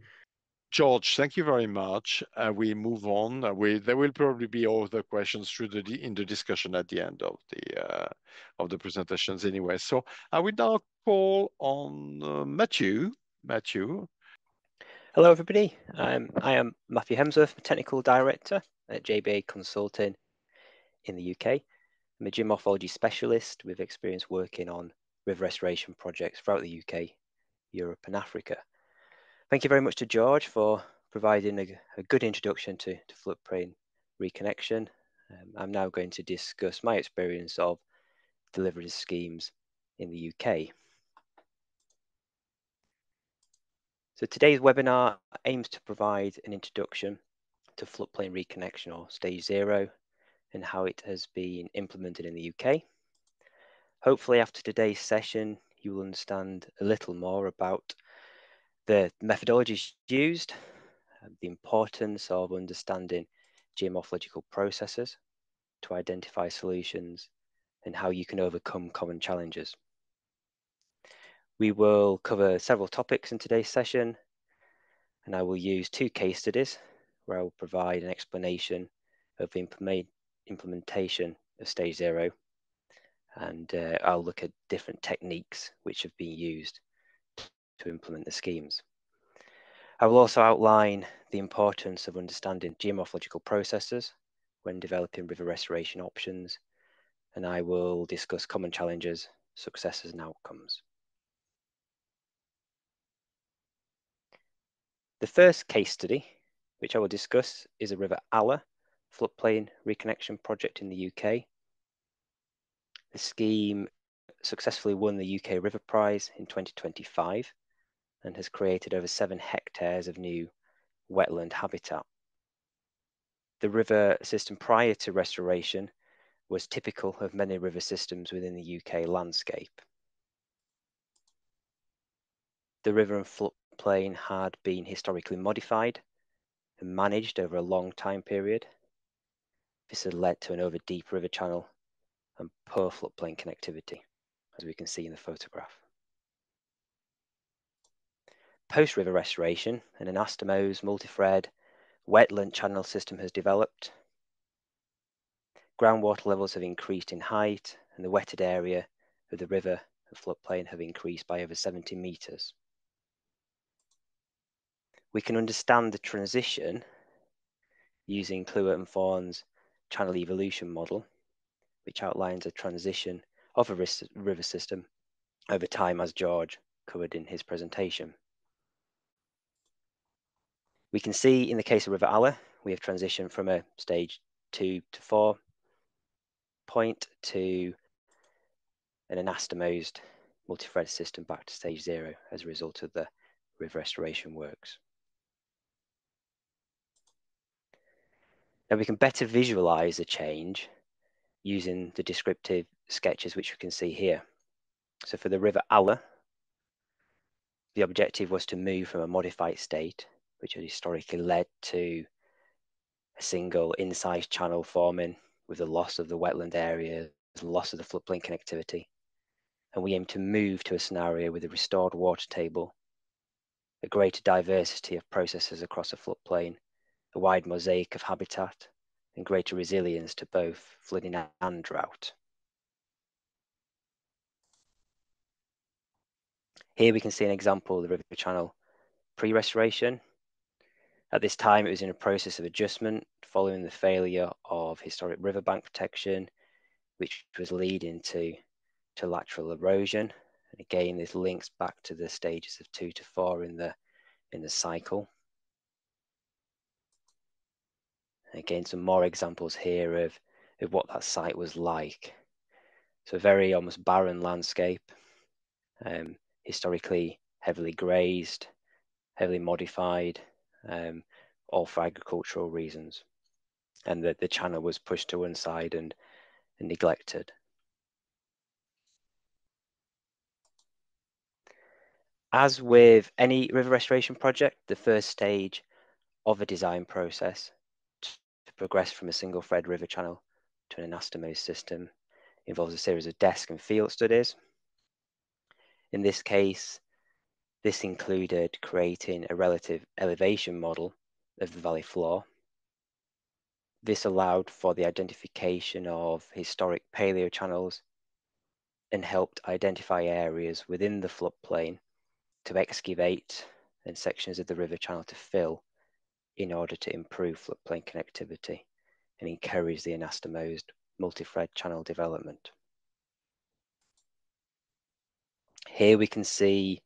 George, thank you very much. We move on. There will probably be other questions in the discussion at the end of the presentations anyway. So I will now call on Matthew. Matthew. Hello, everybody. I am Matthew Hemsworth, Technical Director at JBA Consulting in the UK. I'm a geomorphology specialist with experience working on river restoration projects throughout the UK, Europe and Africa. Thank you very much to George for providing a good introduction to floodplain reconnection. I'm now going to discuss my experience of delivery schemes in the UK. So today's webinar aims to provide an introduction to floodplain reconnection, or stage 0, and how it has been implemented in the UK. Hopefully after today's session, you will understand a little more about the methodologies used, the importance of understanding geomorphological processes to identify solutions, and how you can overcome common challenges. We will cover several topics in today's session, and I will use 2 case studies where I will provide an explanation of the implementation of stage 0, and I'll look at different techniques which have been used to implement the schemes. I will also outline the importance of understanding geomorphological processes when developing river restoration options, and I will discuss common challenges, successes and outcomes. The first case study, which I will discuss, is a River Aller floodplain reconnection project in the UK. The scheme successfully won the UK River Prize in 2025 and has created over 7 hectares of new wetland habitat. The river system prior to restoration was typical of many river systems within the UK landscape. The river and floodplain had been historically modified and managed over a long time period. This had led to an over deep river channel and poor floodplain connectivity, as we can see in the photograph. Post-river restoration, an anastomose multi-thread wetland channel system has developed. Groundwater levels have increased in height, and the wetted area of the river and floodplain have increased by over 70 meters. We can understand the transition using Kluwer and Thorne's channel evolution model, which outlines a transition of a river system over time, as George covered in his presentation. We can see in the case of River Aller, we have transitioned from a stage 2 to 4 point to an anastomosed multi-thread system back to stage 0 as a result of the river restoration works. Now we can better visualize the change using the descriptive sketches which we can see here. So for the River Aller, the objective was to move from a modified state, which had historically led to a single incised channel forming with the loss of the wetland areas, loss of the floodplain connectivity. And we aim to move to a scenario with a restored water table, a greater diversity of processes across a floodplain, a wide mosaic of habitat, and greater resilience to both flooding and drought. Here we can see an example of the river channel pre-restoration. At this time, it was in a process of adjustment following the failure of historic riverbank protection, which was leading to lateral erosion. And again, this links back to the stages of 2 to 4 in the cycle. Again, some more examples here of what that site was like. So a very almost barren landscape, historically heavily grazed, heavily modified, all for agricultural reasons. And the channel was pushed to one side and neglected. As with any river restoration project, the first stage of a design process to progress from a single thread river channel to an anastomose system involves a series of desk and field studies. In this case, this included creating a relative elevation model of the valley floor. This allowed for the identification of historic paleo channels and helped identify areas within the floodplain to excavate and sections of the river channel to fill in order to improve floodplain connectivity and encourage the anastomosed multi-thread channel development. Here we can see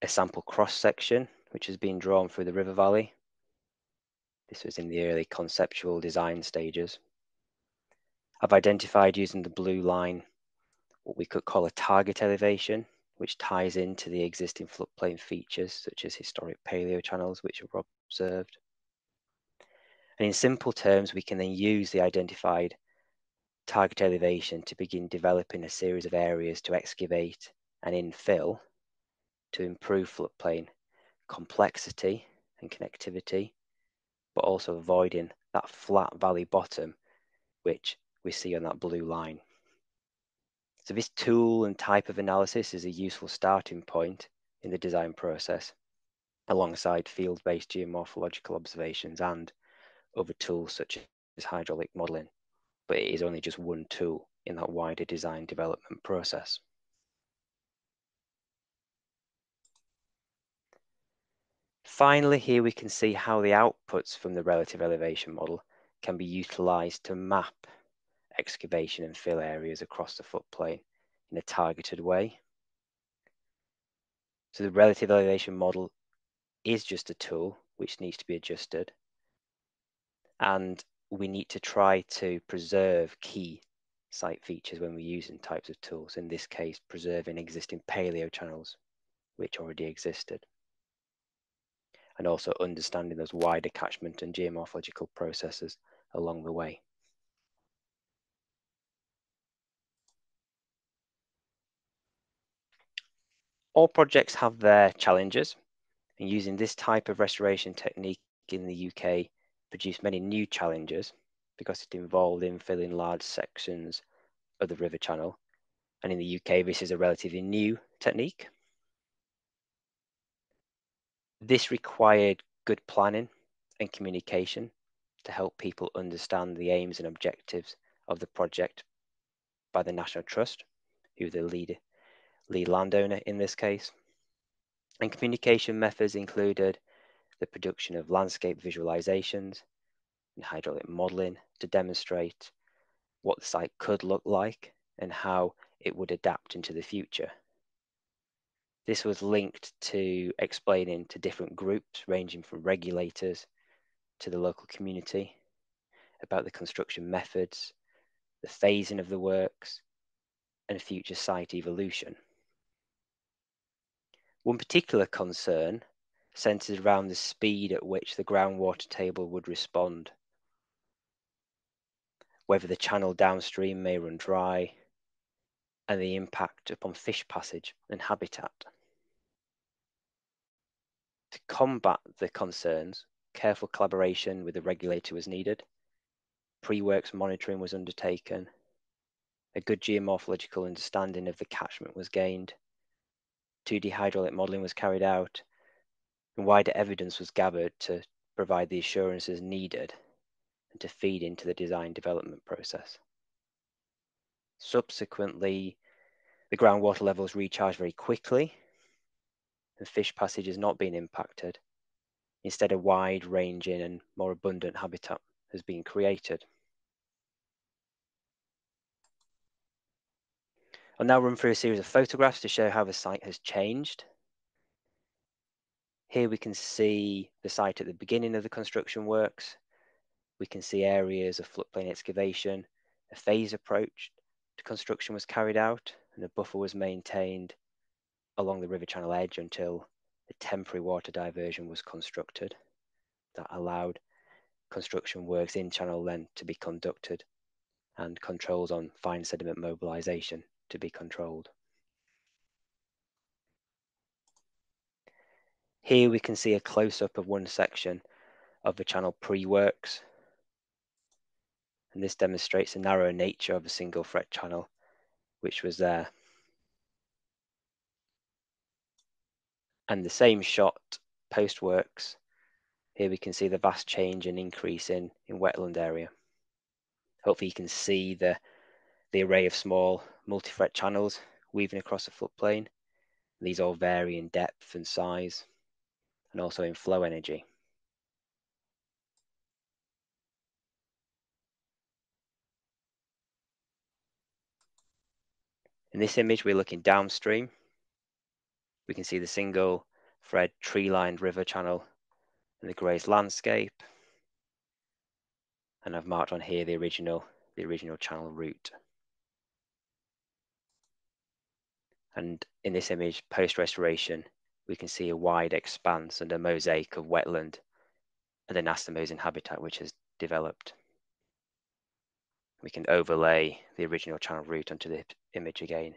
a sample cross-section which has been drawn through the river valley. This was in the early conceptual design stages. I've identified using the blue line what we could call a target elevation, which ties into the existing floodplain features, such as historic paleochannels, which are observed. And in simple terms, we can then use the identified target elevation to begin developing a series of areas to excavate and infill to improve floodplain complexity and connectivity, but also avoiding that flat valley bottom, which we see on that blue line. So this tool and type of analysis is a useful starting point in the design process, alongside field-based geomorphological observations and other tools such as hydraulic modelling, but it is only just one tool in that wider design development process. Finally, here we can see how the outputs from the relative elevation model can be utilised to map excavation and fill areas across the floodplain in a targeted way. So the relative elevation model is just a tool which needs to be adjusted, and we need to try to preserve key site features when we're using types of tools, in this case preserving existing paleochannels which already existed, and also understanding those wider catchment and geomorphological processes along the way. All projects have their challenges, and using this type of restoration technique in the UK produced many new challenges because it involved infilling large sections of the river channel. And in the UK, this is a relatively new technique. This required good planning and communication to help people understand the aims and objectives of the project by the National Trust, who the lead landowner in this case. And communication methods included the production of landscape visualizations and hydraulic modeling to demonstrate what the site could look like and how it would adapt into the future. This was linked to explaining to different groups, ranging from regulators to the local community, about the construction methods, the phasing of the works, and future site evolution. One particular concern centered around the speed at which the groundwater table would respond, whether the channel downstream may run dry, and the impact upon fish passage and habitat. To combat the concerns, careful collaboration with the regulator was needed. Pre-works monitoring was undertaken. A good geomorphological understanding of the catchment was gained. 2D hydraulic modelling was carried out, and wider evidence was gathered to provide the assurances needed and to feed into the design development process. Subsequently, the groundwater levels recharged very quickly, and fish passage has not been impacted. Instead, a wide-ranging and more abundant habitat has been created. I'll now run through a series of photographs to show how the site has changed. Here we can see the site at the beginning of the construction works. We can see areas of floodplain excavation. A phase approach to construction was carried out, and a buffer was maintained along the river channel edge until a temporary water diversion was constructed that allowed construction works in channel length to be conducted and controls on fine sediment mobilization to be controlled. Here we can see a close-up of one section of the channel pre-works, and this demonstrates the narrow nature of a single fret channel which was there. And the same shot post-works, here we can see the vast change and increase in wetland area. Hopefully you can see the array of small multi-fret channels weaving across the floodplain. These all vary in depth and size, and also in flow energy. In this image, we're looking downstream. We can see the single thread tree-lined river channel and the grazed landscape. And I've marked on here the original channel route. And in this image, post-restoration, we can see a wide expanse and a mosaic of wetland and anastomosing habitat which has developed. We can overlay the original channel route onto the image again.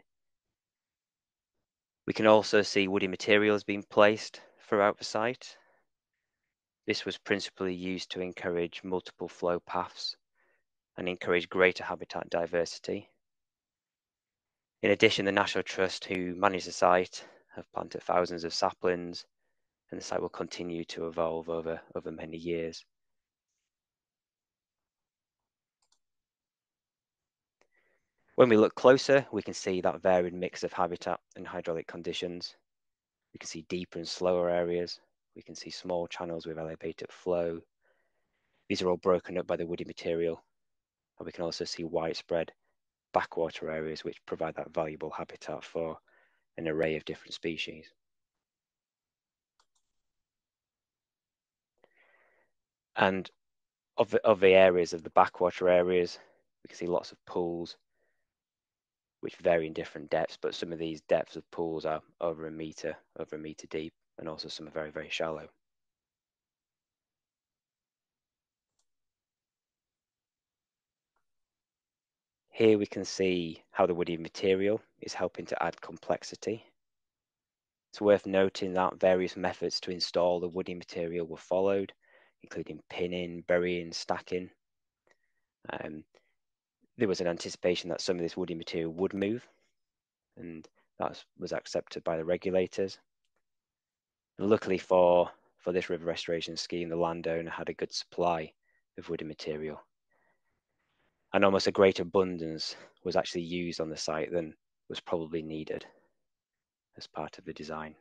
We can also see woody materials being placed throughout the site. This was principally used to encourage multiple flow paths and encourage greater habitat diversity. In addition, the National Trust, who manage the site, have planted thousands of saplings, and the site will continue to evolve over many years. When we look closer, we can see that varied mix of habitat and hydraulic conditions. We can see deeper and slower areas. We can see small channels with elevated flow. These are all broken up by the woody material. And we can also see widespread backwater areas which provide that valuable habitat for an array of different species. And of the areas of the backwater areas, we can see lots of pools which vary in different depths, but some of these depths of pools are over a meter deep, and also some are very, very shallow. Here we can see how the woody material is helping to add complexity. It's worth noting that various methods to install the woody material were followed, including pinning, burying, stacking. There was an anticipation that some of this woody material would move, and that was accepted by the regulators. And luckily for this river restoration scheme, the landowner had a good supply of woody material, and almost a greater abundance was actually used on the site than was probably needed as part of the design.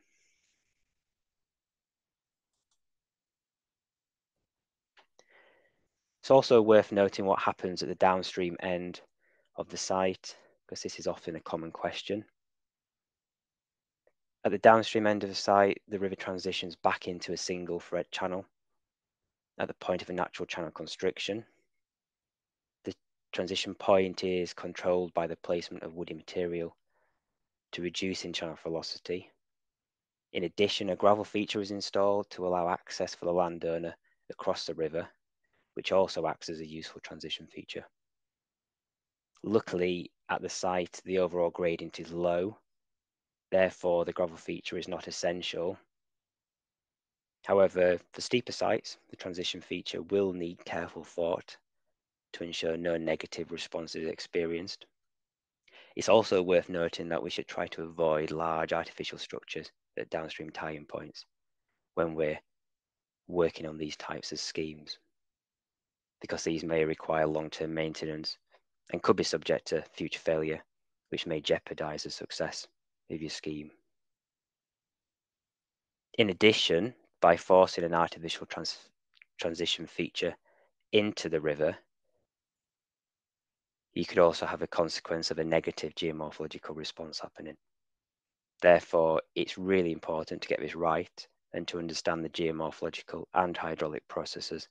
It's also worth noting what happens at the downstream end of the site, because this is often a common question. At the downstream end of the site, the river transitions back into a single thread channel at the point of a natural channel constriction. The transition point is controlled by the placement of woody material to reduce in-channel velocity. In addition, a gravel feature is installed to allow access for the landowner across the river, which also acts as a useful transition feature. Luckily, at the site, the overall gradient is low. Therefore, the gravel feature is not essential. However, for steeper sites, the transition feature will need careful thought to ensure no negative response is experienced. It's also worth noting that we should try to avoid large artificial structures at downstream tie-in points when we're working on these types of schemes, because these may require long-term maintenance and could be subject to future failure, which may jeopardize the success of your scheme. In addition, by forcing an artificial transition feature into the river, you could also have a consequence of a negative geomorphological response happening. Therefore, it's really important to get this right and to understand the geomorphological and hydraulic processes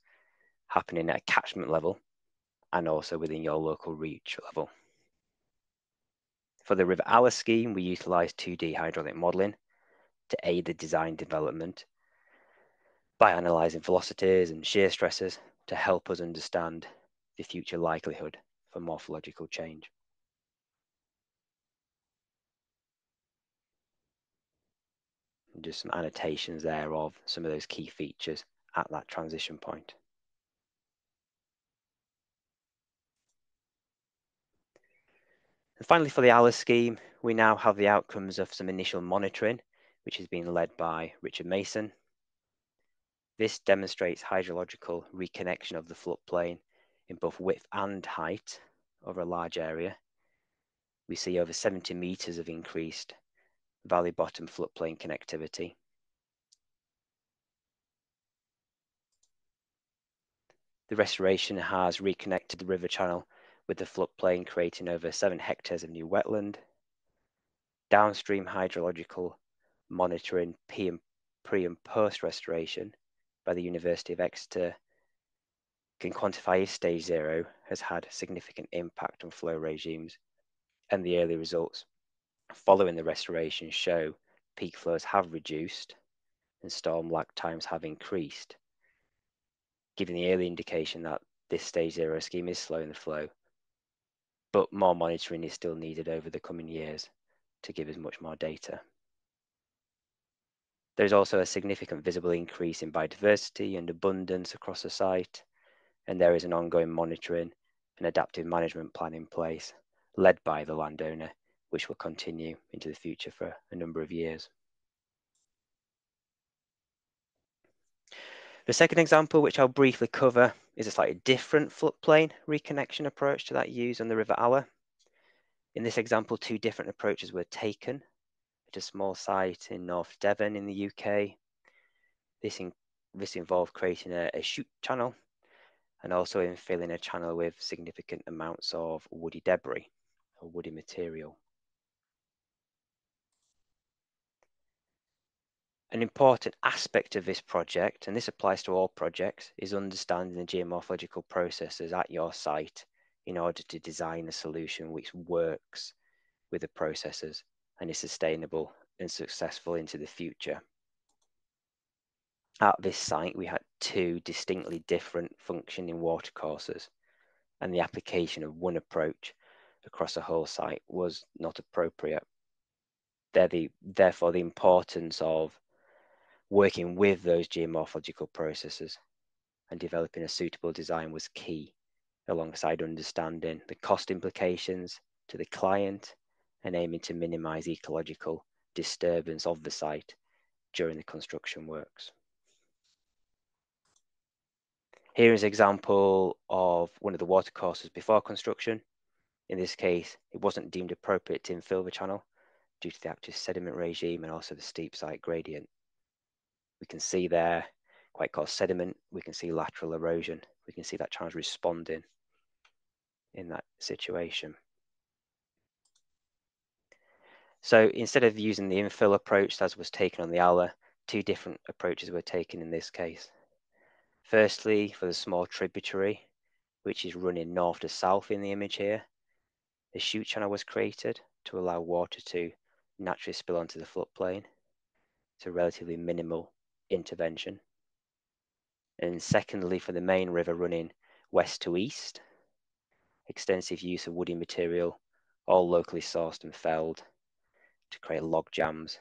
happening at a catchment level and also within your local reach level. For the River Alice scheme, we utilise 2D hydraulic modelling to aid the design development by analysing velocities and shear stresses to help us understand the future likelihood for morphological change. And just some annotations there of some of those key features at that transition point. And finally, for the Alice scheme, we now have the outcomes of some initial monitoring, which has been led by Richard Mason. This demonstrates hydrological reconnection of the floodplain in both width and height over a large area. We see over 70 meters of increased valley bottom floodplain connectivity. The restoration has reconnected the river channel with the floodplain, creating over 7 hectares of new wetland. Downstream hydrological monitoring pre and post restoration by the University of Exeter can quantify if stage 0 has had significant impact on flow regimes, and the early results following the restoration show peak flows have reduced and storm lag times have increased, giving the early indication that this stage 0 scheme is slowing the flow, but more monitoring is still needed over the coming years to give us much more data. There's also a significant visible increase in biodiversity and abundance across the site, and there is an ongoing monitoring and adaptive management plan in place, led by the landowner, which will continue into the future for a number of years. The second example, which I'll briefly cover, is a slightly different floodplain reconnection approach to that used on the River Aller. In this example, two different approaches were taken at a small site in North Devon in the UK. This involved creating a chute channel and also infilling a channel with significant amounts of woody debris or woody material. An important aspect of this project, and this applies to all projects, is understanding the geomorphological processes at your site in order to design a solution which works with the processes and is sustainable and successful into the future. At this site, we had two distinctly different functioning watercourses, and the application of one approach across the whole site was not appropriate. Therefore, the importance of working with those geomorphological processes and developing a suitable design was key, alongside understanding the cost implications to the client and aiming to minimize ecological disturbance of the site during the construction works. Here is an example of one of the watercourses before construction. In this case, it wasn't deemed appropriate to infill the channel due to the active sediment regime and also the steep site gradient. We can see there, quite coarse sediment, we can see lateral erosion, we can see that channel's responding in that situation. So instead of using the infill approach as was taken on the Aller, two different approaches were taken in this case. Firstly, for the small tributary, which is running north to south in the image here, a chute channel was created to allow water to naturally spill onto the floodplain. It's a relatively minimal intervention. And secondly, for the main river running west to east, extensive use of woody material, all locally sourced and felled to create log jams,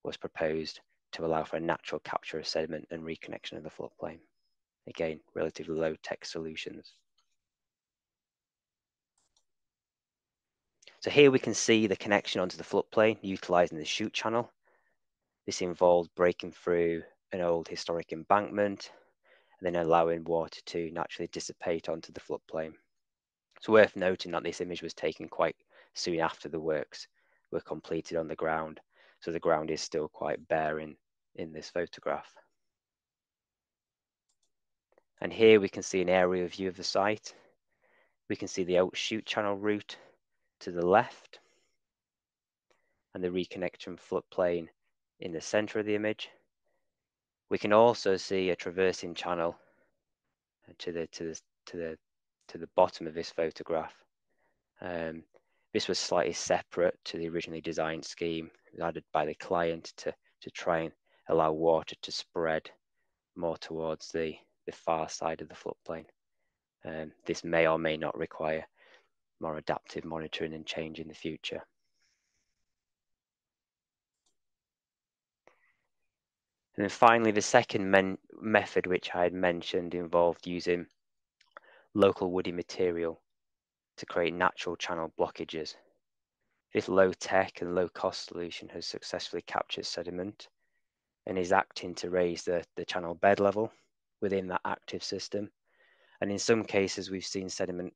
was proposed to allow for a natural capture of sediment and reconnection of the floodplain. Again, relatively low-tech solutions. So here we can see the connection onto the floodplain utilizing the chute channel. This involved breaking through an old historic embankment and then allowing water to naturally dissipate onto the floodplain. It's worth noting that this image was taken quite soon after the works were completed on the ground, so the ground is still quite bare in this photograph. And here we can see an aerial view of the site. We can see the chute channel route to the left and the reconnection floodplain in the center of the image. We can also see a traversing channel to the bottom of this photograph. This was slightly separate to the originally designed scheme added by the client to try and allow water to spread more towards the far side of the floodplain. This may or may not require more adaptive monitoring and change in the future. And then finally, the second method which I had mentioned involved using local woody material to create natural channel blockages. This low-tech and low-cost solution has successfully captured sediment and is acting to raise the channel bed level within that active system. And in some cases, we've seen sediment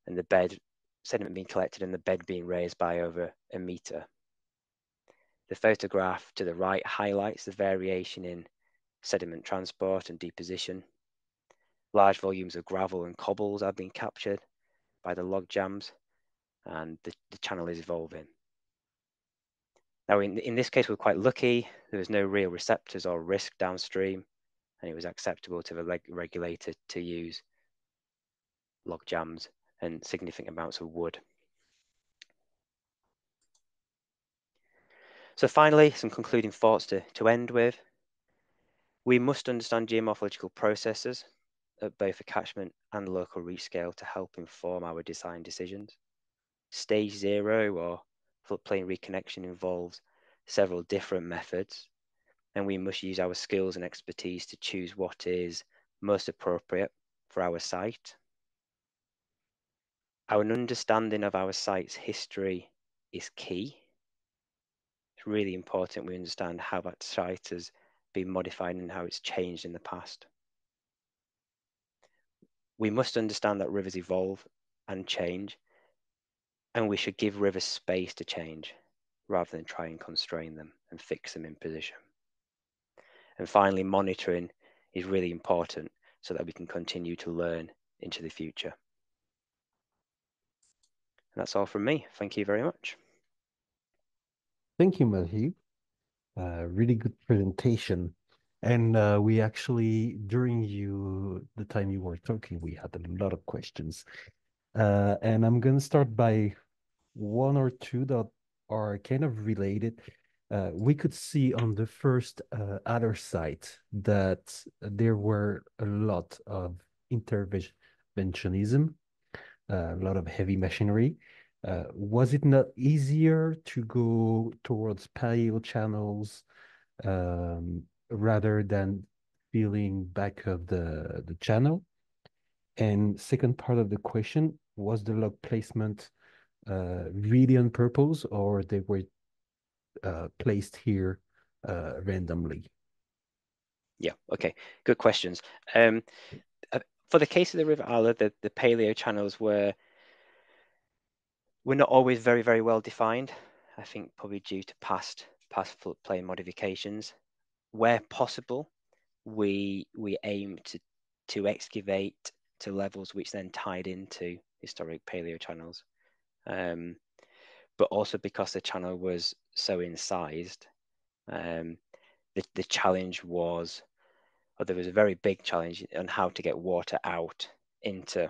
being collected and the bed being raised by over a meter. The photograph to the right highlights the variation in sediment transport and deposition. Large volumes of gravel and cobbles have been captured by the log jams, and the channel is evolving. Now, in this case, we're quite lucky. There was no real receptors or risk downstream, and it was acceptable to the regulator to use log jams and significant amounts of wood. So finally, some concluding thoughts to end with. We must understand geomorphological processes at both a catchment and local reach scale to help inform our design decisions. Stage 0 or floodplain reconnection involves several different methods, and we must use our skills and expertise to choose what is most appropriate for our site. Our understanding of our site's history is key. It's really important we understand how that site has been modified and how it's changed in the past. We must understand that rivers evolve and change, and we should give rivers space to change rather than try and constrain them and fix them in position. And finally, monitoring is really important so that we can continue to learn into the future. And that's all from me. Thank you very much. Thank you, Matthew. Really good presentation. And we actually, during the time you were talking, we had a lot of questions. And I'm going to start by one or two that are kind of related. We could see on the first other site that there were a lot of interventionism, a lot of heavy machinery. Was it not easier to go towards paleo channels rather than filling back of the channel? And second part of the question, was the log placement really on purpose, or they were placed here randomly? Yeah, okay, good questions. For the case of the River Aller, the paleo channels were not always very, very well defined. I think probably due to past floodplain modifications. Where possible, we aim to excavate to levels which then tied into historic paleo channels. But also because the channel was so incised, the challenge was, or there was a very big challenge on how to get water out into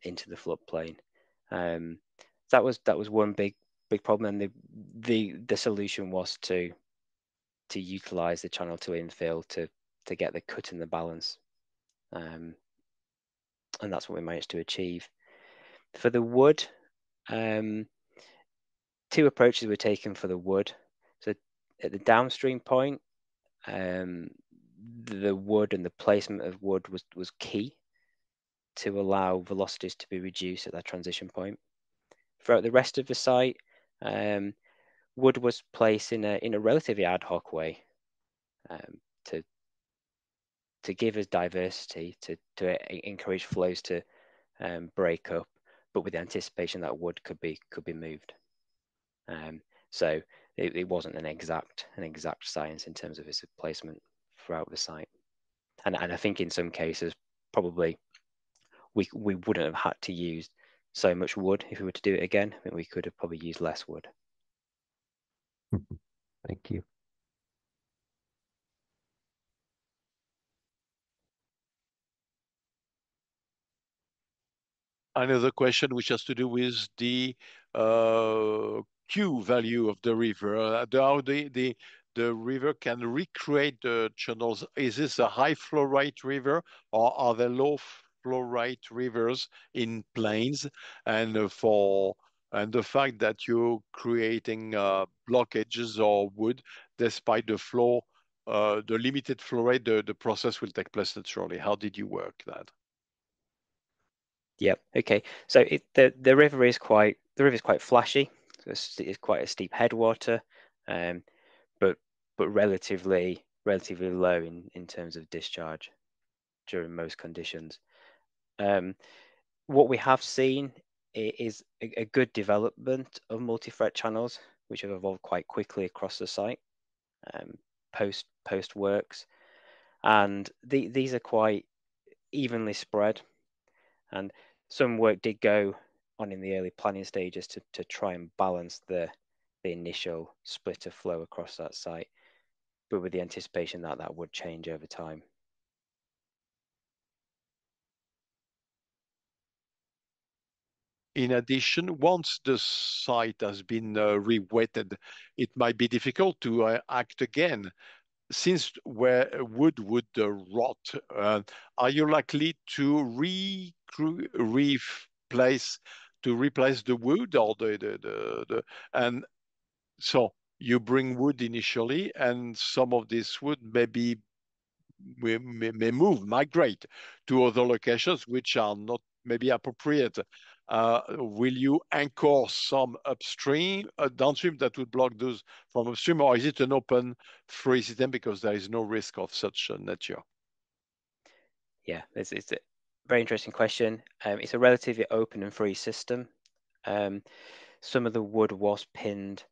the floodplain. That was one big problem, and the solution was to utilize the channel to infill to get the cut in the balance, and that's what we managed to achieve. For the wood, two approaches were taken for the wood. So at the downstream point, the wood and the placement of wood was key to allow velocities to be reduced at that transition point. Throughout the rest of the site, wood was placed in a relatively ad hoc way to give us diversity, to encourage flows to break up, but with the anticipation that wood could be moved. So it wasn't an exact science in terms of its placement throughout the site. And I think in some cases, probably we wouldn't have had to use so much wood if we were to do it again. I think we could have probably used less wood. Thank you. Another question which has to do with the Q value of the river, how the river can recreate the channels. Is this a high flow rate river, or are there low flow rate rivers in plains? And the fact that you're creating blockages or wood, despite the limited flow rate, the process will take place naturally. How did you work that? Yeah. Okay. So the river is quite flashy. It's quite a steep headwater, but relatively low in terms of discharge during most conditions. What we have seen is a good development of multi-threat channels, which have evolved quite quickly across the site, post works, and these are quite evenly spread. And some work did go on in the early planning stages to try and balance the initial split of flow across that site, but with the anticipation that would change over time. in addition, once the site has been re-wetted, it might be difficult to act again. Since where wood would rot, are you likely to replace the wood or the and so you bring wood initially, and some of this wood may migrate to other locations which are not maybe appropriate. Will you anchor some upstream, downstream that would block those from upstream, or is it an open free system because there is no risk of such nature? Yeah, it's a very interesting question. It's a relatively open and free system. Some of the wood was pinned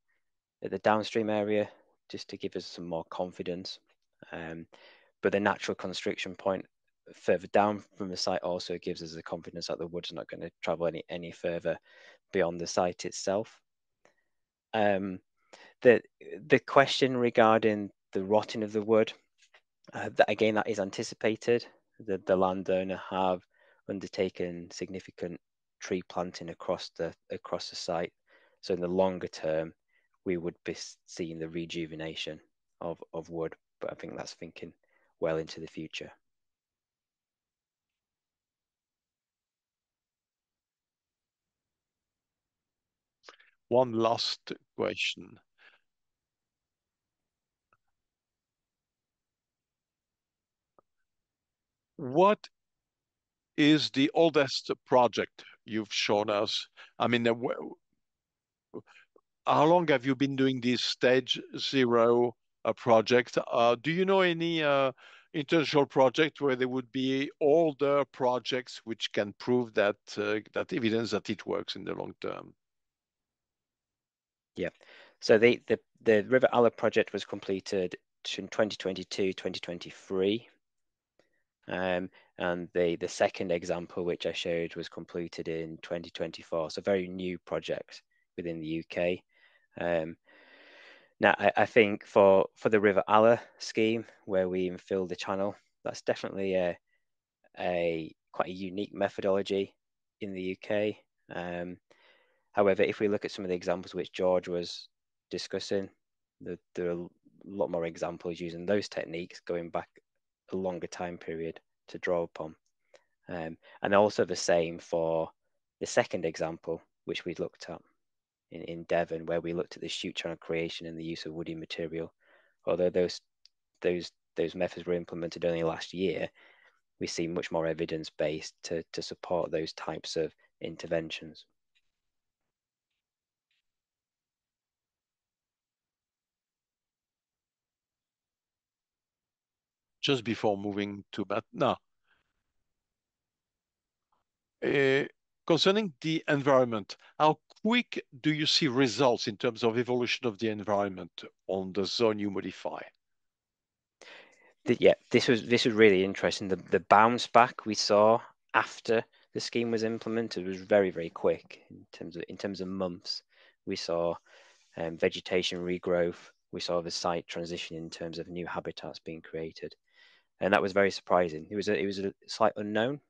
at the downstream area just to give us some more confidence. But the natural constriction point further down from the site also gives us the confidence that the wood's not going to travel any further beyond the site itself. The question regarding the rotting of the wood, that is anticipated. The landowner have undertaken significant tree planting across the site. So in the longer term, we would be seeing the rejuvenation of wood, but I think that's thinking well into the future. One last question. What is the oldest project you've shown us? I mean, how long have you been doing this stage zero project? Do you know any international project where there would be older projects which can prove that that evidence that it works in the long term? Yeah, so the River Aller project was completed in 2022, 2023. And the second example, which I showed, was completed in 2024. So very new project within the UK. Now, I think for the River Aller scheme, where we infill the channel, that's definitely quite a unique methodology in the UK. However, if we look at some of the examples which George was discussing, there are a lot more examples using those techniques going back a longer time period to draw upon. And also the same for the second example, which we looked at in Devon, where we looked at the shoot channel creation and the use of woody material. Although those methods were implemented only last year, we see much more evidence based to support those types of interventions. Just before moving to that, now, concerning the environment, how quick do you see results in terms of evolution of the environment on the zone you modify? Yeah, this was really interesting. The bounce back we saw after the scheme was implemented was very, very quick in terms of months. We saw vegetation regrowth. We saw the site transition in terms of new habitats being created, and that was very surprising. It was a slight unknown.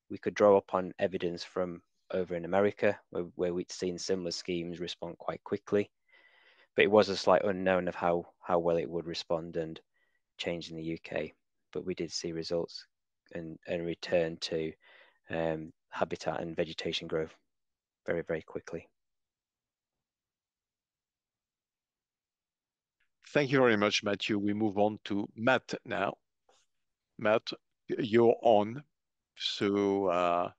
We could draw upon evidence from over in America where we'd seen similar schemes respond quite quickly, but it was a slight unknown of how well it would respond and change in the UK. But we did see results and return to habitat and vegetation growth very, very quickly. Thank you very much, Matthew. We move on to Matt now. Matt, you're on. So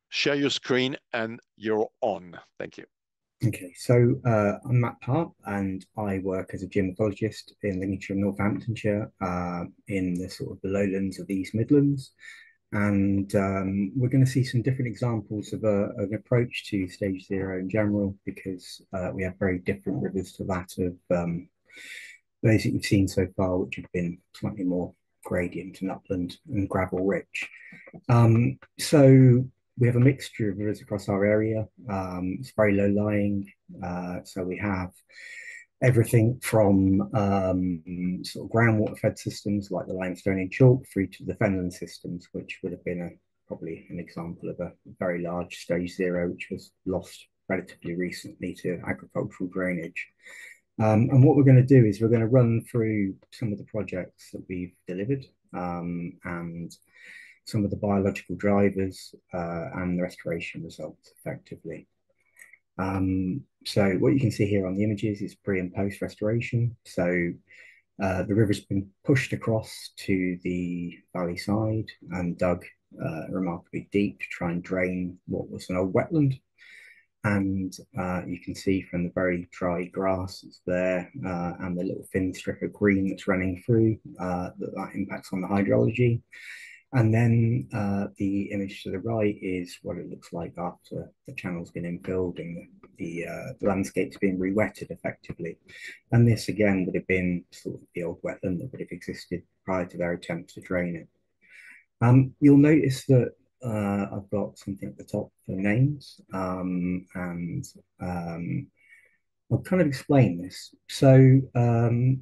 share your screen and you're on. Thank you. Okay, so I'm Matt Parr and I work as a geomorphologist in Lincolnshire and Northamptonshire in the sort of the lowlands of the East Midlands. And we're going to see some different examples of an approach to stage zero in general, because we have very different rivers to that of those that you've seen so far, which have been slightly more gradient and upland and gravel rich. So we have a mixture of rivers across our area. It's very low lying. So we have everything from sort of groundwater fed systems like the limestone and chalk through to the fenland systems, which would have been probably an example of a very large stage 0, which was lost relatively recently to agricultural drainage. And what we're going to do is we're going to run through some of the projects that we've delivered and some of the biological drivers and the restoration results effectively. So what you can see here on the images is pre and post restoration. So the river's been pushed across to the valley side and dug remarkably deep to try and drain what was an old wetland. And you can see from the very dry grass that's there and the little thin strip of green that's running through that impacts on the hydrology. And then the image to the right is what it looks like after the channel's been infilled and the landscape's been re-wetted effectively. And this again would have been sort of the old wetland that would have existed prior to their attempts to drain it. You'll notice that I've got something at the top for names, and I'll kind of explain this. So I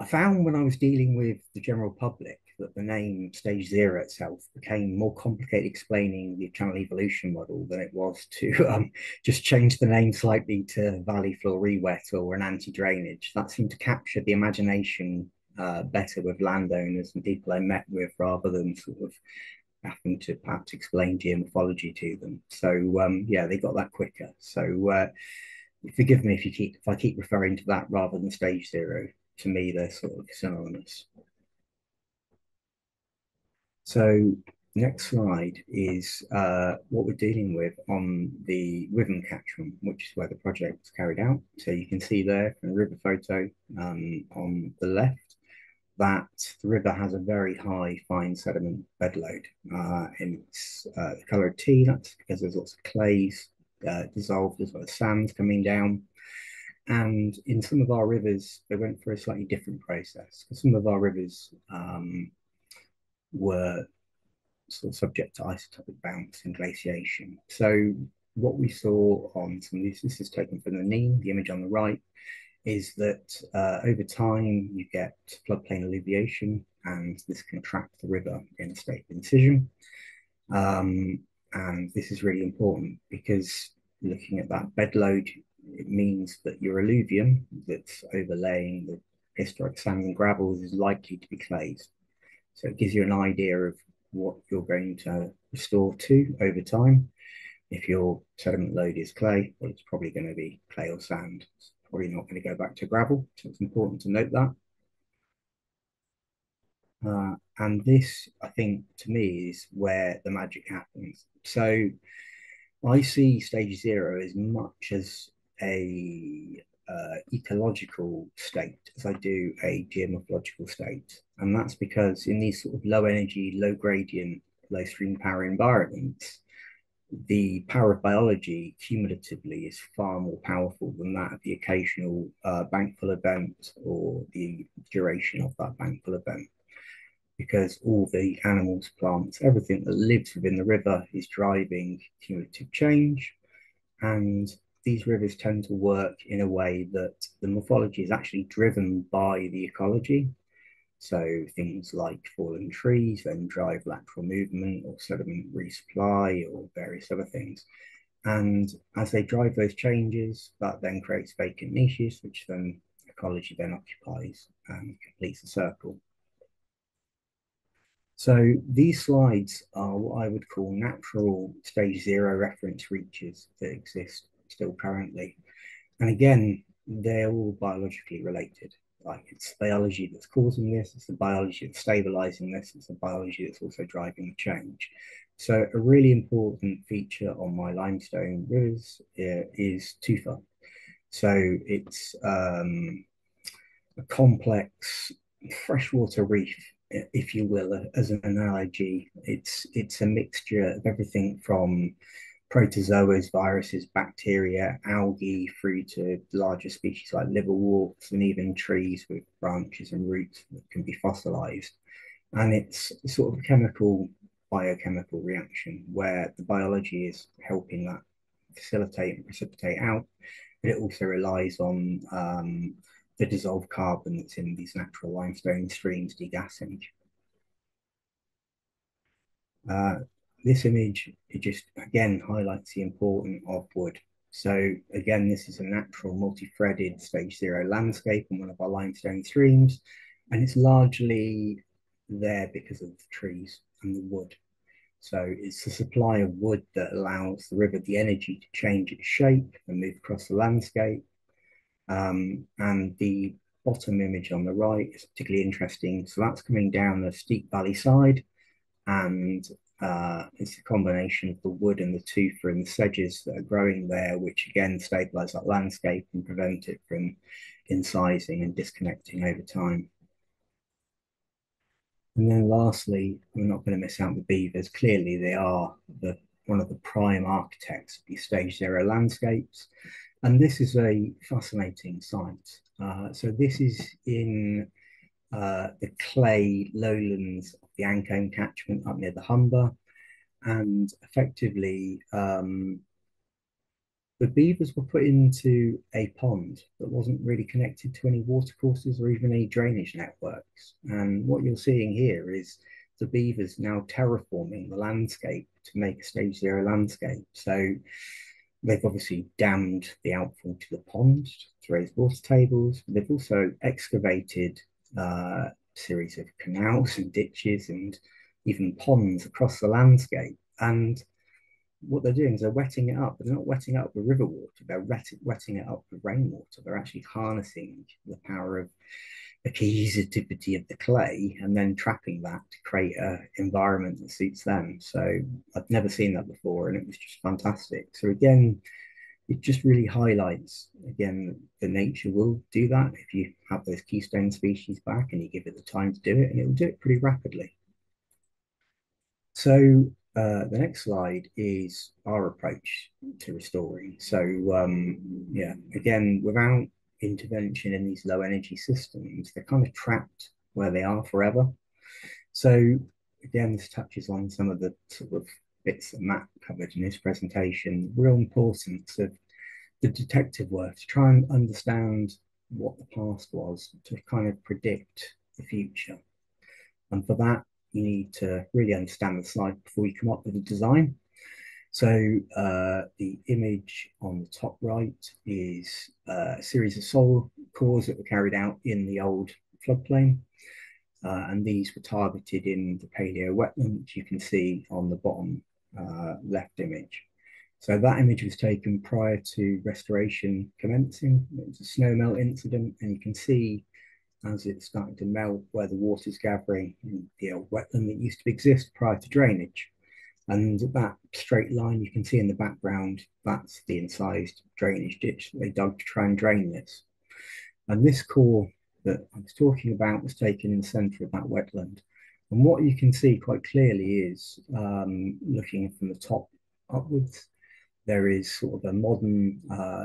found when I was dealing with the general public that the name stage 0 itself became more complicated explaining the channel evolution model than it was to just change the name slightly to valley floor re-wet or an anti-drainage. That seemed to capture the imagination better with landowners and people I met with, rather than sort of having to perhaps explain geomorphology to them. So yeah, they got that quicker. So forgive me if I keep referring to that rather than stage 0. To me, they're sort of synonymous. So next slide is what we're dealing with on the Witham catchment, which is where the project was carried out. So you can see there from the river photo on the left that the river has a very high fine sediment bed load. And it's the colour of tea, that's because there's lots of clays dissolved as well as sands coming down. And in some of our rivers, they went for a slightly different process. Some of our rivers were sort of subject to isotopic bounce and glaciation. So what we saw on some of these, this is taken from the Nene, the image on the right, is that over time you get floodplain alluviation, and this can trap the river in a state of incision. And this is really important because looking at that bed load, it means that your alluvium that's overlaying the historic sand and gravels is likely to be clays. So it gives you an idea of what you're going to restore to over time. If your sediment load is clay, well, it's probably going to be clay or sand. It's probably not going to go back to gravel. So it's important to note that. And this, I think, to me, is where the magic happens. So I see stage 0 as much as a ecological state as I do a geomorphological state. And that's because in these sort of low energy, low gradient, low stream power environments, the power of biology cumulatively is far more powerful than that of the occasional bankful event or the duration of that bankful event. Because all the animals, plants, everything that lives within the river is driving cumulative change. And these rivers tend to work in a way that the morphology is actually driven by the ecology. So things like fallen trees then drive lateral movement or sediment resupply or various other things. And as they drive those changes, that then creates vacant niches, which then ecology then occupies and completes the circle. So these slides are what I would call natural stage 0 reference reaches that exist still currently. And again, they're all biologically related. Like it's biology that's causing this, it's the biology that's stabilizing this, it's the biology that's also driving the change. So a really important feature on my limestone rivers is tufa. So it's a complex freshwater reef, if you will, as an analogy. It's a mixture of everything from protozoas, viruses, bacteria, algae, through to larger species like liverworts, and even trees with branches and roots that can be fossilized. And it's sort of a chemical, biochemical reaction where the biology is helping that facilitate and precipitate out, but it also relies on the dissolved carbon that's in these natural limestone streams degassing. This image, it just again highlights the importance of wood. So again, this is a natural multi-threaded stage 0 landscape on one of our limestone streams, and it's largely there because of the trees and the wood. So it's the supply of wood that allows the river the energy to change its shape and move across the landscape. And the bottom image on the right is particularly interesting. So that's coming down the steep valley side, and it's a combination of the wood and the tufa and the sedges that are growing there, which again stabilize that landscape and prevent it from incising and disconnecting over time. And then lastly, we're not going to miss out the beavers. Clearly, they are one of the prime architects of these stage 0 landscapes. And this is a fascinating site. So this is in the clay lowlands of the Ancombe catchment up near the Humber. And effectively, the beavers were put into a pond that wasn't really connected to any watercourses or even any drainage networks. And what you're seeing here is the beavers now terraforming the landscape to make a stage 0 landscape. So they've obviously dammed the outfall to the pond to raise water tables. They've also excavated a series of canals and ditches and even ponds across the landscape. And what they're doing is they're wetting it up, but they're not wetting it up with river water, they're wetting it up with rainwater. They're actually harnessing the power of the cohesivity of the clay and then trapping that to create an environment that suits them. So I've never seen that before, and it was just fantastic. So again, it just really highlights, again, the nature will do that if you have those keystone species back and you give it the time to do it, and it will do it pretty rapidly. So the next slide is our approach to restoring. So yeah, again, without intervention in these low energy systems, they're kind of trapped where they are forever. So again, this touches on some of the sort of bits that Matt covered in his presentation, the real importance of the detective work to try and understand what the past was, to kind of predict the future. And for that, you need to really understand the site before you come up with a design. So the image on the top right is a series of soil cores that were carried out in the old floodplain. And these were targeted in the paleo wetland, which you can see on the bottom left image. So that image was taken prior to restoration commencing. It was a snow melt incident, and you can see as it's starting to melt where the water's gathering in the old wetland that used to exist prior to drainage. And that straight line you can see in the background, that's the incised drainage ditch that they dug to try and drain this. And this core that I was talking about was taken in the centre of that wetland. And what you can see quite clearly is, looking from the top upwards, there is sort of a modern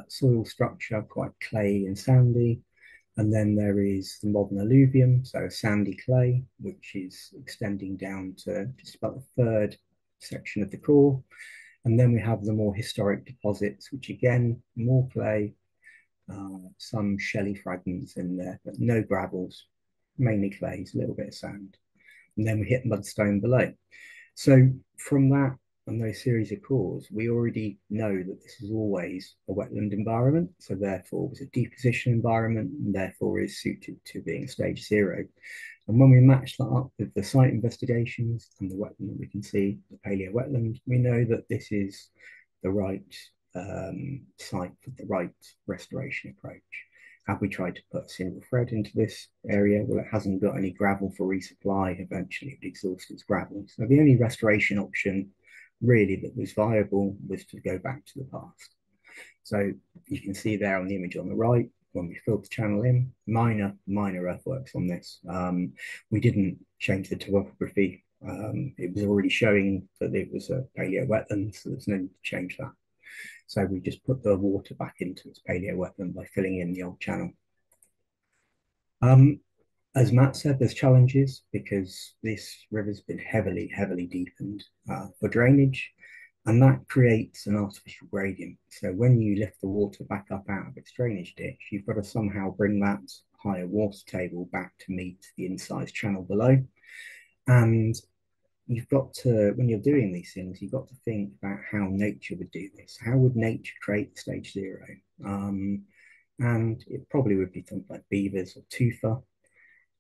soil structure, quite clay and sandy. And then there is the modern alluvium, so sandy clay, which is extending down to just about the third section of the core. And then we have the more historic deposits, which again, more clay, some shelly fragments in there, but no gravels, mainly clays, a little bit of sand. And then we hit mudstone below. So from that and those series of cores, we already know that this is always a wetland environment. So therefore it was a deposition environment and therefore is suited to being stage 0. And when we match that up with the site investigations and the wetland that we can see, the paleo wetland, we know that this is the right site for the right restoration approach. Have we tried to put a single thread into this area? Well, it hasn't got any gravel for resupply. Eventually it would exhaust its gravel. So the only restoration option really that was viable was to go back to the past. So you can see there on the image on the right, when we filled the channel in, minor earthworks on this. We didn't change the topography. It was already showing that it was a paleo wetland, so there's no need to change that. So we just put the water back into its paleo wetland by filling in the old channel. As Matt said, there's challenges because this river's been heavily deepened for drainage, and that creates an artificial gradient. So when you lift the water back up out of its drainage ditch, you've got to somehow bring that higher water table back to meet the incised channel below. And you've got to, when you're doing these things, you've got to think about how nature would do this. How would nature create stage zero? And it probably would be something like beavers or tufa,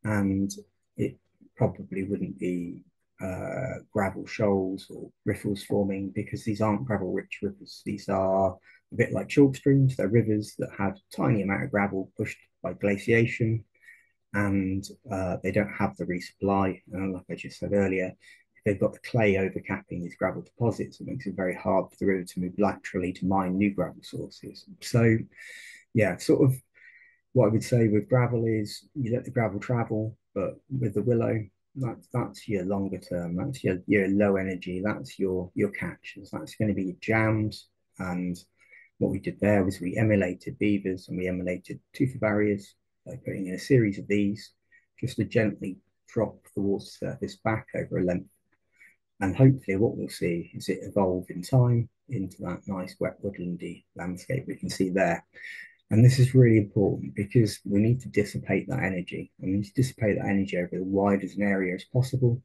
and it probably wouldn't be gravel shoals or riffles forming, because these aren't gravel-rich rivers. These are a bit like chalk streams. They're rivers that had a tiny amount of gravel pushed by glaciation, and they don't have the resupply. And like I just said earlier, if they've got the clay overcapping these gravel deposits, it makes it very hard for the river to move laterally to mine new gravel sources. So yeah, sort of what I would say with gravel is you let the gravel travel, but with the willow, that's your longer term, that's your low energy, that's your catches, that's going to be your jams. And what we did there was we emulated beavers and we emulated tufa barriers by putting in a series of these just to gently drop the water surface back over a length. And hopefully what we'll see is it evolve in time into that nice wet woodlandy landscape we can see there. And this is really important because we need to dissipate that energy, and we need to dissipate that energy over as wide as an area as possible.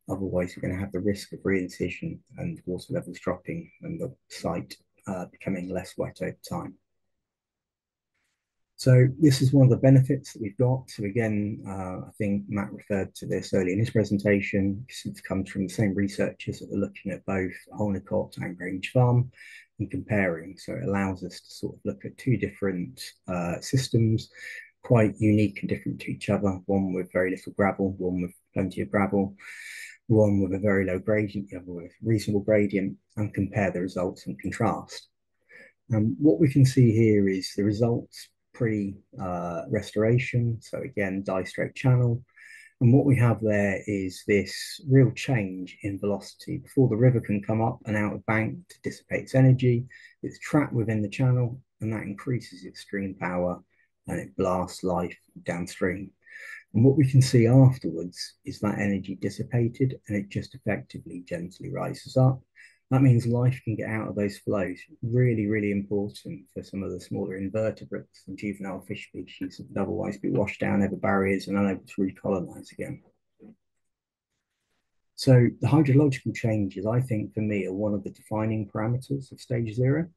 Otherwise, we're going to have the risk of reincision and water levels dropping and the site becoming less wet over time. So this is one of the benefits that we've got. So again, I think Matt referred to this early in his presentation. It comes from the same researchers that were looking at both Holnacott and Grange Farm and comparing. So it allows us to sort of look at two different systems, quite unique and different to each other. One with very little gravel, one with plenty of gravel, one with a very low gradient, the other with reasonable gradient, and compare the results and contrast. And what we can see here is the results pre-restoration. So again, die straight channel. And what we have there is this real change in velocity. Before the river can come up and out of bank to dissipate its energy, it's trapped within the channel, and that increases its stream power and it blasts life downstream. And what we can see afterwards is that energy dissipated and it just effectively gently rises up. That means life can get out of those flows. Really, really important for some of the smaller invertebrates and juvenile fish species that would otherwise be washed down over barriers and unable to recolonize again. So the hydrological changes, I think, for me, are one of the defining parameters of stage zero.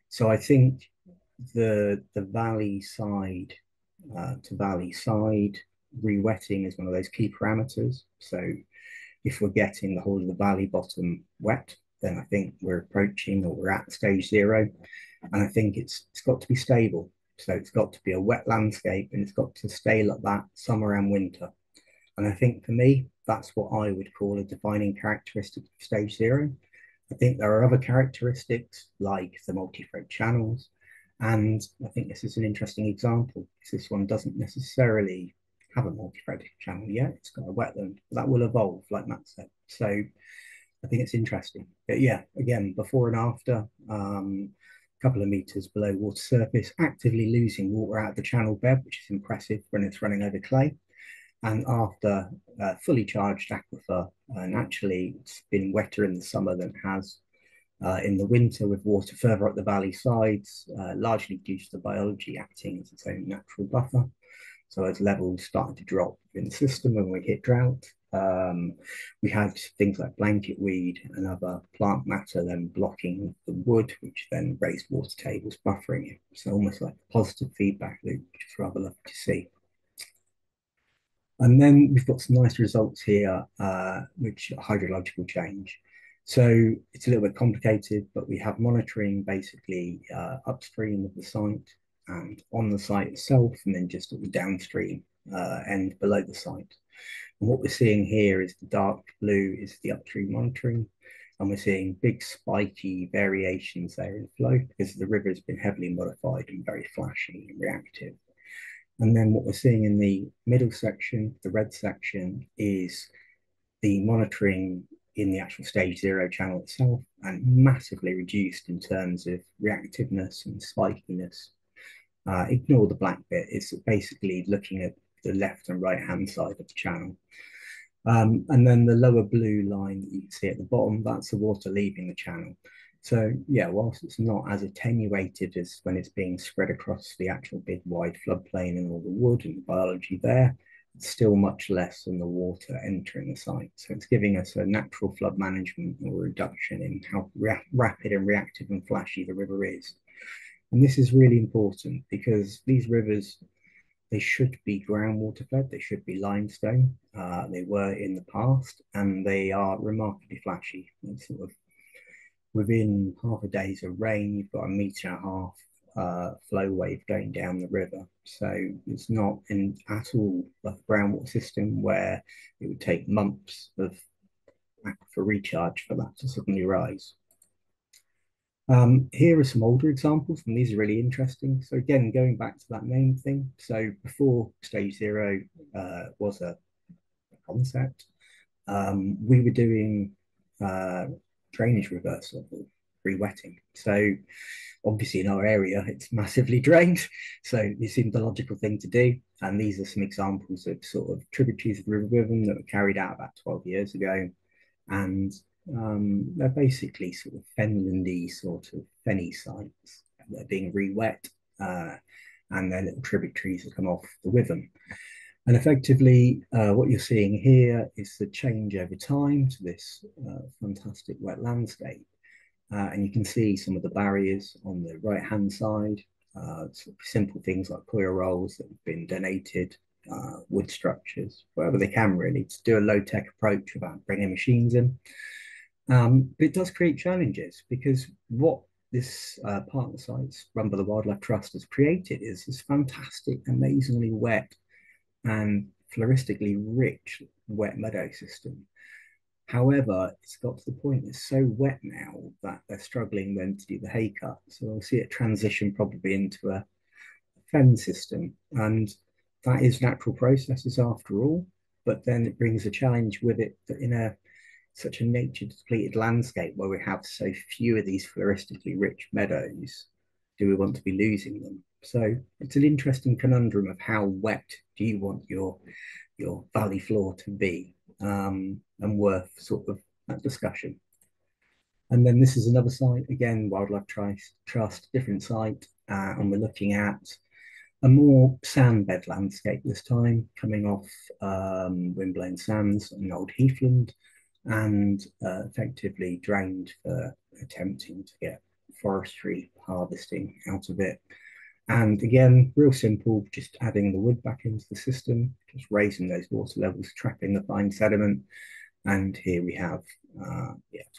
So I think the valley side to valley side re-wetting is one of those key parameters. So if we're getting the whole of the valley bottom wet, then I think we're approaching or we're at stage zero. And I think it's got to be stable. So it's got to be a wet landscape and it's got to stay like that summer and winter. And I think for me, that's what I would call a defining characteristic of stage zero. I think there are other characteristics like the multi-thread channels. And I think this is an interesting example because this one doesn't necessarily have a multi-thread channel yet. It's got a wetland, but that will evolve, like Matt said. So I think it's interesting. But yeah, again, before and after, a couple of meters below water surface, actively losing water out of the channel bed, which is impressive when it's running over clay. And after fully charged aquifer, and actually it's been wetter in the summer than it has in the winter with water further up the valley sides, largely due to the biology acting as its own natural buffer. So as levels started to drop in the system when we hit drought, we had things like blanket weed and other plant matter then blocking the wood, which then raised water tables, buffering it. So almost like a positive feedback loop, which is rather lovely to see. And then we've got some nice results here, which are hydrological change. So it's a little bit complicated, but we have monitoring basically upstream of the site and on the site itself, and then just at the downstream end below the site. And what we're seeing here is the dark blue is the upstream monitoring, and we're seeing big spiky variations there in flow because the river has been heavily modified and very flashy and reactive. And then what we're seeing in the middle section, the red section, is the monitoring in the actual stage zero channel itself, and massively reduced in terms of reactiveness and spikiness. Ignore the black bit. It's basically looking at the left and right hand side of the channel. And then the lower blue line that you can see at the bottom, that's the water leaving the channel. So yeah, whilst it's not as attenuated as when it's being spread across the actual big wide floodplain and all the wood and the biology there, it's still much less than the water entering the site. So it's giving us a natural flood management or reduction in how rapid and reactive and flashy the river is. And this is really important because these rivers, they should be groundwater fed, they should be limestone. They were in the past, and they are remarkably flashy. It's sort of within half a day's of rain, you've got 1.5 meter flow wave going down the river. So it's not at all like a groundwater system where it would take months for recharge for that to suddenly rise. Here are some older examples, and these are really interesting. So again, going back to that name thing. So before stage 0 was a concept, we were doing drainage reversal, re-wetting. So obviously in our area, it's massively drained. So this seemed the logical thing to do. And these are some examples of sort of tributaries of the River Wyvern that were carried out about 12 years ago. And they're basically sort of fenlandy, sort of fenny sites. They're being re-wet, and they're little tributaries that come off the Wyvern. And effectively, what you're seeing here is the change over time to this fantastic wet landscape. And you can see some of the barriers on the right-hand side, sort of simple things like coir rolls that have been donated, wood structures, wherever they can really, to do a low-tech approach without bringing machines in. But it does create challenges because what this partner sites run by the Wildlife Trust has created is this fantastic, amazingly wet and floristically rich wet meadow system. However, it's got to the point it's so wet now that they're struggling then to do the hay cut. So we'll see it transition probably into a fen system. And that is natural processes after all, but then it brings a challenge with it that in such a nature depleted landscape where we have so few of these floristically rich meadows, do we want to be losing them? So it's an interesting conundrum of how wet do you want your valley floor to be, and worth sort of that discussion. And then this is another site, again, Wildlife Trust, different site, and we're looking at a more sandbed landscape this time, coming off windblown sands and old heathland, and effectively drained for attempting to get forestry harvesting out of it. And again, real simple, just adding the wood back into the system, just raising those water levels, trapping the fine sediment. And here we have,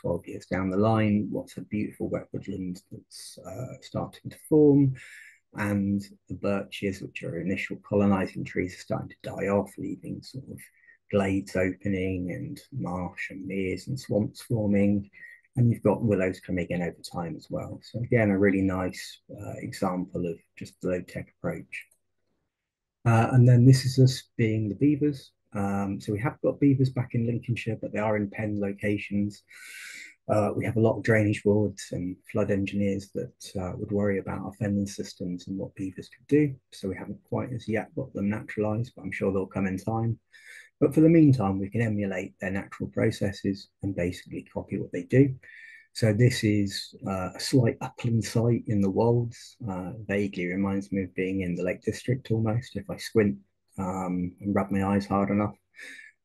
12 years down the line, what's a beautiful wet woodland that's starting to form. And the birches, which are initial colonizing trees, are starting to die off, leaving sort of glades opening and marsh and meres and swamps forming. And you've got willows coming in over time as well. So again, a really nice example of just the low-tech approach. And then this is us being the beavers. So we have got beavers back in Lincolnshire, but they are in pen locations. We have a lot of drainage boards and flood engineers that would worry about our fenland systems and what beavers could do. So we haven't quite as yet got them naturalised, but I'm sure they'll come in time. But for the meantime, we can emulate their natural processes and basically copy what they do. So this is a slight upland site in the Wolds. Vaguely reminds me of being in the Lake District almost, if I squint and rub my eyes hard enough.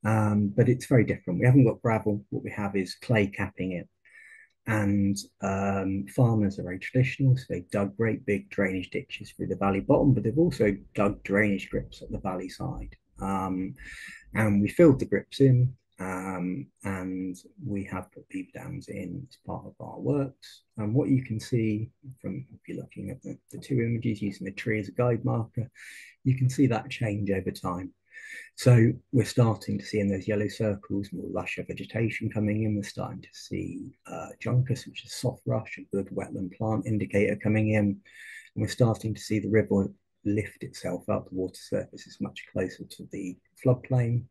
But it's very different. We haven't got gravel. What we have is clay capping it. And farmers are very traditional, so they've dug great big drainage ditches through the valley bottom, but they've also dug drainage grips at the valley side. And we filled the grips in, and we have put beaver dams in as part of our works. And what you can see from, if you're looking at the two images using the tree as a guide marker, you can see that change over time. So we're starting to see in those yellow circles more lusher vegetation coming in. We're starting to see juncus, which is soft rush, a good wetland plant indicator coming in. And we're starting to see the river lift itself up. The water surface is much closer to the floodplain.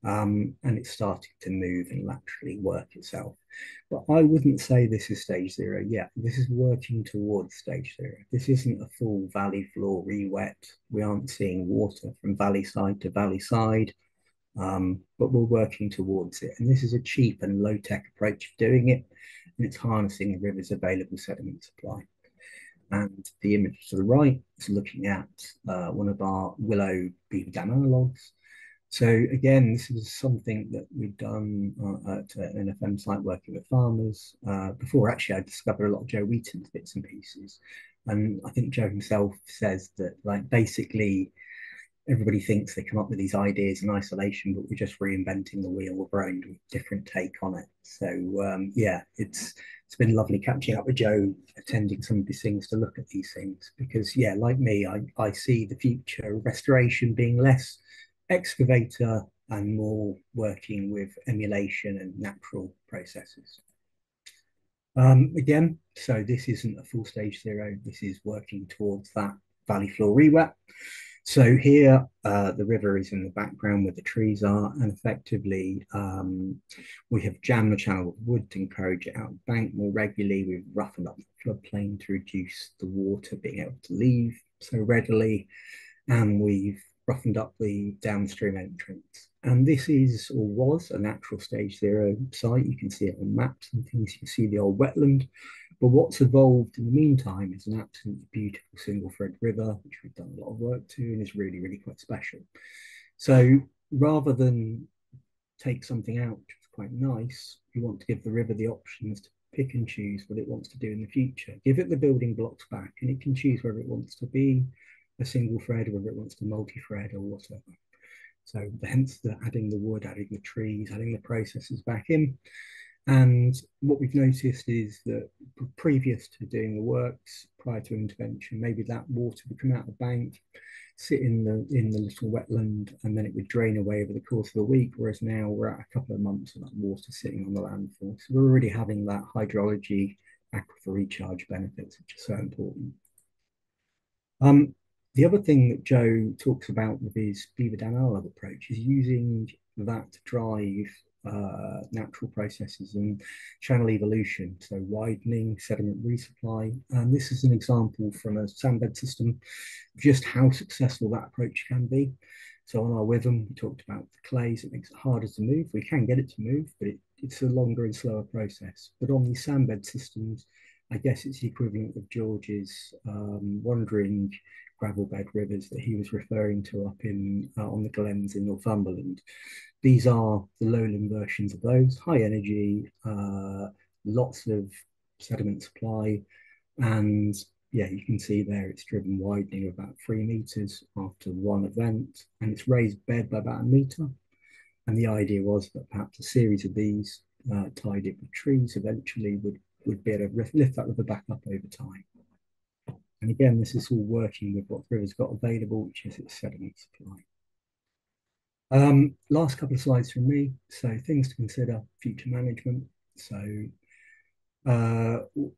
And it's starting to move and laterally work itself. But I wouldn't say this is stage 0 yet. This is working towards stage 0. This isn't a full valley floor re-wet. We aren't seeing water from valley side to valley side, but we're working towards it. And this is a cheap and low-tech approach of doing it, and it's harnessing the river's available sediment supply. And the image to the right is looking at one of our willow beaver dam analogues. So again, this is something that we've done at an FM site working with farmers. Before actually I discovered a lot of Joe Wheaton's bits and pieces. And I think Joe himself says that like basically everybody thinks they come up with these ideas in isolation, but we're just reinventing the wheel with our own different take on it. So yeah, it's been lovely catching up with Joe, attending some of these things to look at these things, because yeah, like me, I see the future restoration being less excavator and more working with emulation and natural processes. Again, so this isn't a full stage zero, this is working towards that valley floor re-wet. So here, the river is in the background where the trees are, and effectively we have jammed the channel with wood to encourage it out the bank more regularly. We've roughened up the floodplain to reduce the water being able to leave so readily, and we've roughened up the downstream entrance. And this is, or was, a natural stage zero site. You can see it on maps and things. You can see the old wetland. But what's evolved in the meantime is an absolutely beautiful single thread river, which we've done a lot of work to and is really, really quite special. So rather than take something out, which is quite nice, we want to give the river the options to pick and choose what it wants to do in the future. Give it the building blocks back, and it can choose whether it wants to be a single thread, whether it wants to multi-thread or whatever. So hence the adding the wood, adding the trees, adding the processes back in. And what we've noticed is that previous to doing the works, prior to intervention, maybe that water would come out of the bank, sit in the little wetland, and then it would drain away over the course of a week. Whereas now we're at a couple of months of that water sitting on the landfill. So we're already having that hydrology, aquifer recharge benefits, which are so important. The other thing that Joe talks about with his Beaver Dam Owl approach is using that to drive natural processes and channel evolution, so widening, sediment resupply. And this is an example from a sandbed system of just how successful that approach can be. So on our Witham, we talked about the clays. It makes it harder to move. We can get it to move, but it's a longer and slower process. But on these sandbed systems, I guess it's the equivalent of George's wandering gravel bed rivers that he was referring to up in on the glens in Northumberland. These are the lowland versions of those, high energy, lots of sediment supply, and yeah, you can see there it's driven widening of about 3 meters after one event, and it's raised bed by about 1 meter. And the idea was that perhaps a series of these tied in with trees eventually would be able to lift that river back up over time. And again, this is all working with what the river's got available, which is its sediment supply. Last couple of slides from me. So things to consider, future management. So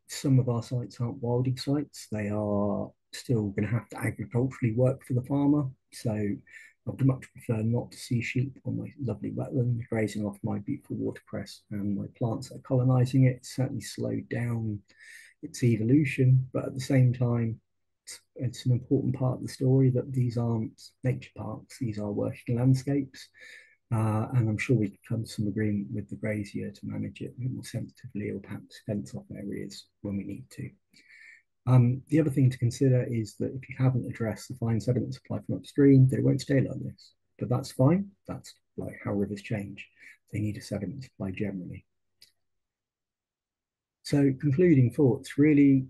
some of our sites aren't wilding sites. They are still going to have to agriculturally work for the farmer. So I would much prefer not to see sheep on my lovely wetland grazing off my beautiful watercress and my plants that are colonising it. It's certainly slowed down its evolution, but at the same time, it's an important part of the story that these aren't nature parks, these are working landscapes. And I'm sure we can come to some agreement with the grazier to manage it a bit more sensitively, or perhaps fence off areas when we need to. The other thing to consider is that if you haven't addressed the fine sediment supply from upstream, they won't stay like this. But that's fine. That's like how rivers change. They need a sediment supply generally. So concluding thoughts, really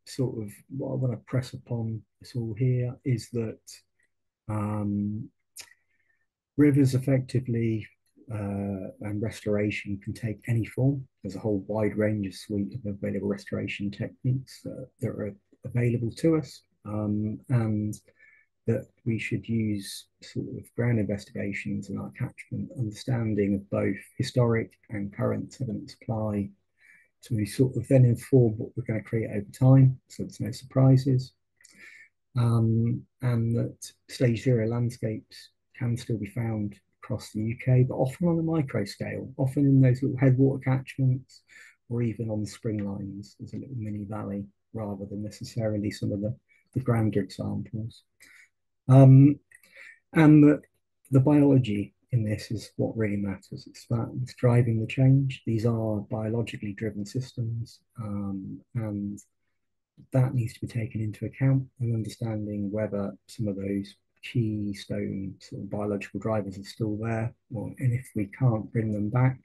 sort of what I want to press upon us all here is that rivers effectively and restoration can take any form. There's a whole wide range of suite of available restoration techniques that are available to us, and that we should use sort of ground investigations in our catchment, understanding of both historic and current sediment supply, to sort of then inform what we're going to create over time, so there's no surprises. And that stage zero landscapes can still be found across the UK, but often on a micro scale, often in those little headwater catchments, or even on the spring lines as a little mini valley, rather than necessarily some of the grander examples. And that the biology in this is what really matters. It's driving the change. These are biologically driven systems, and that needs to be taken into account, and understanding whether some of those keystone sort of biological drivers are still there. Well, and if we can't bring them back,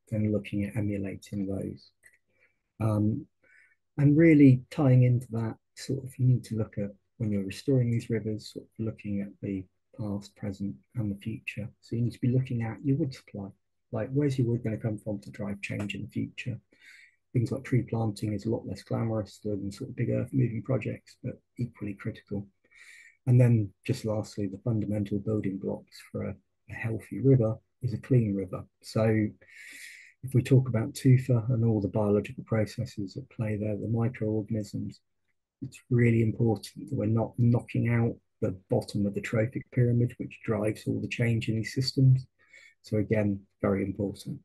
then looking at emulating those. And really tying into that, sort of, you need to look at, when you're restoring these rivers, sort of looking at the past, present, and the future. So you need to be looking at your wood supply. Like, where's your wood going to come from to drive change in the future? Things like tree planting is a lot less glamorous than sort of big earth moving projects, but equally critical. And then just lastly, the fundamental building blocks for a healthy river is a clean river. So if we talk about tufa and all the biological processes at play there, the microorganisms, it's really important that we're not knocking out the bottom of the trophic pyramid, which drives all the change in these systems. So again, very important.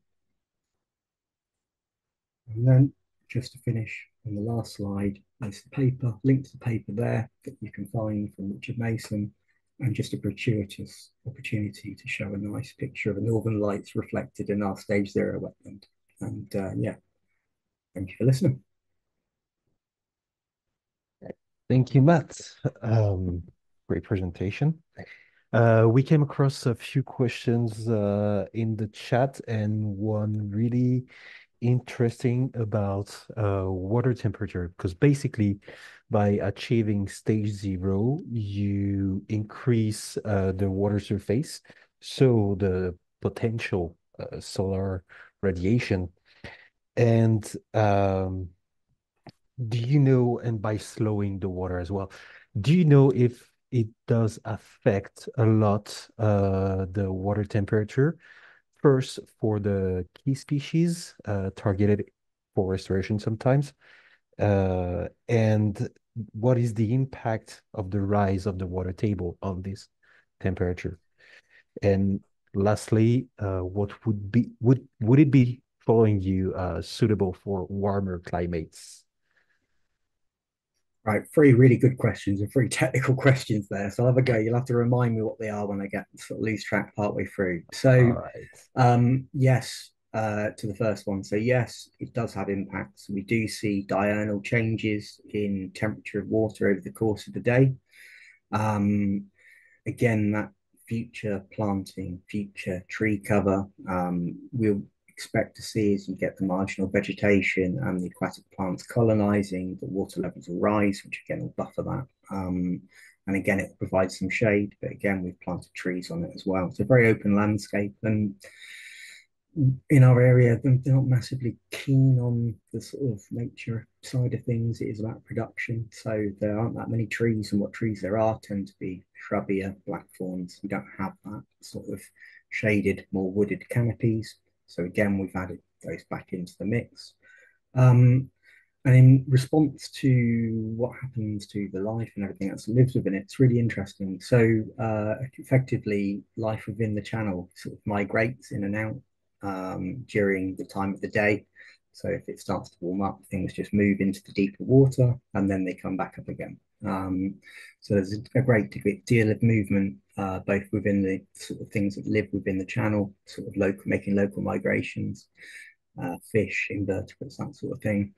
And then just to finish on the last slide, there's the paper, link to the paper there that you can find from Richard Mason, and just a gratuitous opportunity to show a nice picture of the Northern Lights reflected in our stage 0 wetland. And yeah, thank you for listening. Thank you, Matt. Great presentation. We came across a few questions in the chat, and one really interesting about water temperature, because basically by achieving stage 0, you increase the water surface, so the potential solar radiation. And do you know, and by slowing the water as well, do you know if it does affect a lot the water temperature? First, for the key species targeted for restoration sometimes, and what is the impact of the rise of the water table on this temperature? And lastly, what would it be, following you, suitable for warmer climates? Right, 3 really good questions and 3 technical questions there. So I'll have a go. You'll have to remind me what they are when I get sort of lose track partway through. So, yes, to the first one. So yes, it does have impacts. We do see diurnal changes in temperature of water over the course of the day. Again, that future planting, future tree cover, we'll expect to see, as you get the marginal vegetation and the aquatic plants colonizing, the water levels will rise, which again will buffer that. And again, it provides some shade, but again, we've planted trees on it as well. It's a very open landscape, and in our area, they're not massively keen on the sort of nature side of things. It is about production. So there aren't that many trees, and what trees there are tend to be shrubbier, blackthorns. We don't have that sort of shaded, more wooded canopies. So again, we've added those back into the mix. And in response to what happens to the life and everything else that lives within it, it's really interesting. So effectively, life within the channel sort of migrates in and out during the time of the day. So if it starts to warm up, things just move into the deeper water and then they come back up again. So there's a great deal of movement, both within the sort of things that live within the channel, sort of making local migrations, fish, invertebrates, that sort of thing.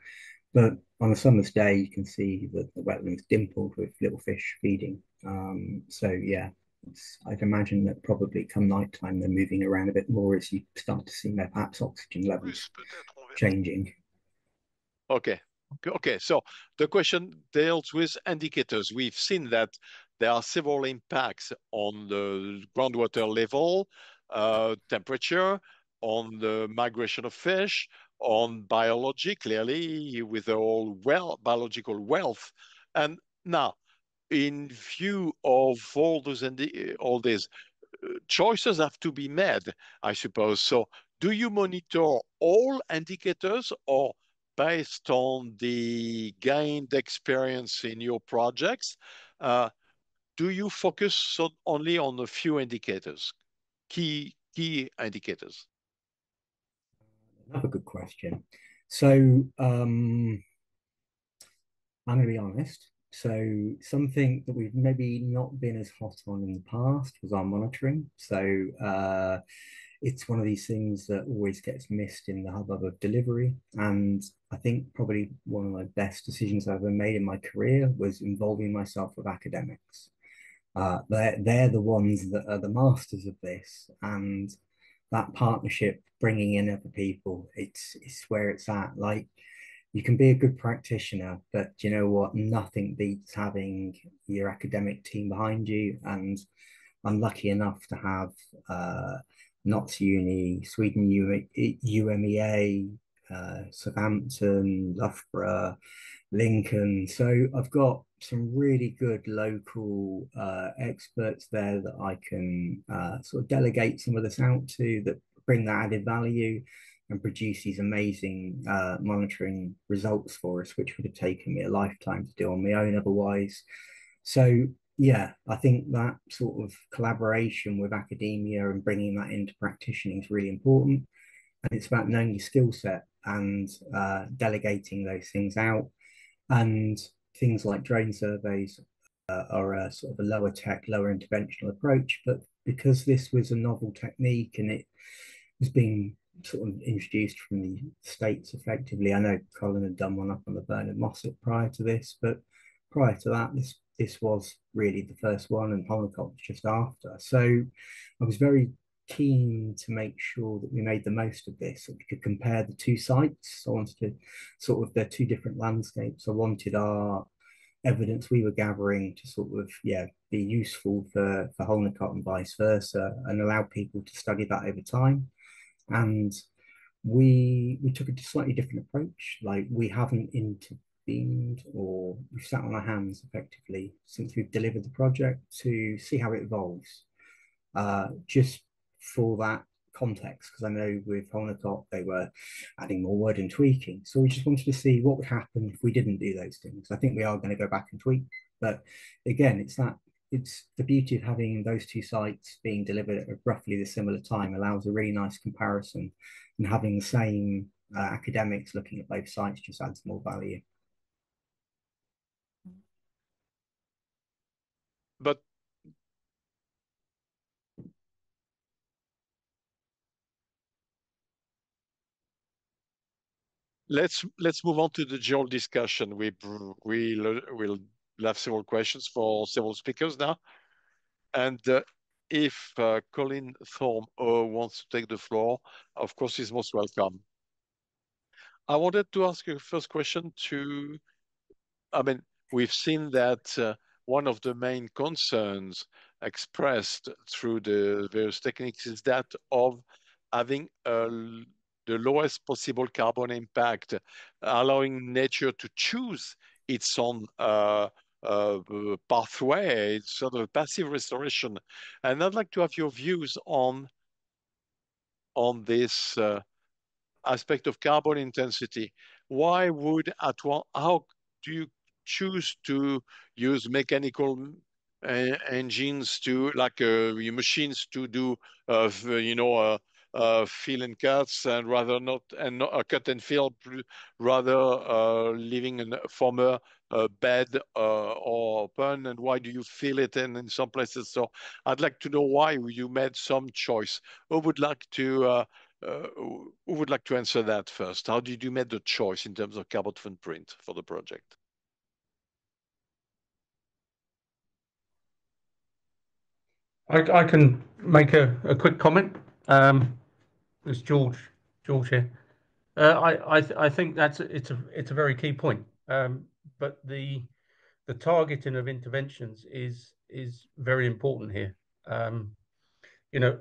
But on a summer's day, you can see that the wetlands dimpled with little fish feeding. So yeah, I'd imagine that probably come nighttime, they're moving around a bit more as you start to see perhaps oxygen levels changing. Okay. Okay, so the question deals with indicators. We've seen that there are several impacts on the groundwater level, temperature, on the migration of fish, on biology, clearly, with the whole biological wealth. And now, in view of all these choices have to be made, I suppose. So do you monitor all indicators, or based on the gained experience in your projects, do you focus only on a few indicators, key indicators? Another good question. So I'm going to be honest. So something that we've maybe not been as hot on in the past was our monitoring. So it's one of these things that always gets missed in the hubbub of delivery. And I think probably one of my best decisions I've ever made in my career was involving myself with academics. They're the ones that are the masters of this, and that partnership, bringing in other people, it's where it's at. Like, you can be a good practitioner, but you know what? Nothing beats having your academic team behind you. And I'm lucky enough to have Notts Uni, Sweden UMEA, Southampton, Loughborough, Lincoln. So I've got some really good local experts there that I can sort of delegate some of this out to, that bring that added value and produce these amazing monitoring results for us, which would have taken me a lifetime to do on my own otherwise. So yeah, I think that sort of collaboration with academia and bringing that into practitioning is really important. And it's about knowing your skill set and delegating those things out. And things like drone surveys are a sort of a lower tech, lower interventional approach. But because this was a novel technique and it was being sort of introduced from the States effectively, I know Colin had done one up on the Bernard Mossop prior to this, but prior to that, this was really the first one, and Holnacott was just after. So I was very keen to make sure that we made the most of this, that we could compare the two sites. I wanted to sort of, they're two different landscapes. I wanted our evidence we were gathering to sort of, yeah, be useful for Holnacott and vice versa, and allow people to study that over time. And we took a slightly different approach. Like, we haven't intervened, or we've sat on our hands effectively since we've delivered the project to see how it evolves. Just for that context, because I know with Holnacott they were adding more wood and tweaking. So we just wanted to see what would happen if we didn't do those things. I think we are going to go back and tweak, but again, it's the beauty of having those two sites being delivered at roughly the similar time allows a really nice comparison, and having the same academics looking at both sites just adds more value. But let's move on to the general discussion. We'll have several questions for several speakers now, and if Colin Thorne wants to take the floor, of course, he's most welcome. I wanted to ask you first question to, I mean, we've seen that one of the main concerns expressed through the various techniques is that of having the lowest possible carbon impact, allowing nature to choose its own pathway. It's sort of a passive restoration. And I'd like to have your views on this aspect of carbon intensity. Why would how do you choose to use mechanical engines to, like your machines to do fill and cuts, and rather not cut and fill, rather leaving a former bed or open? And why do you fill it in some places? So I'd like to know why you made some choice. Who would like to answer that first? How did you make the choice in terms of carbon footprint for the project? I can make a quick comment. It's George here. I think it's a very key point. But the targeting of interventions is very important here.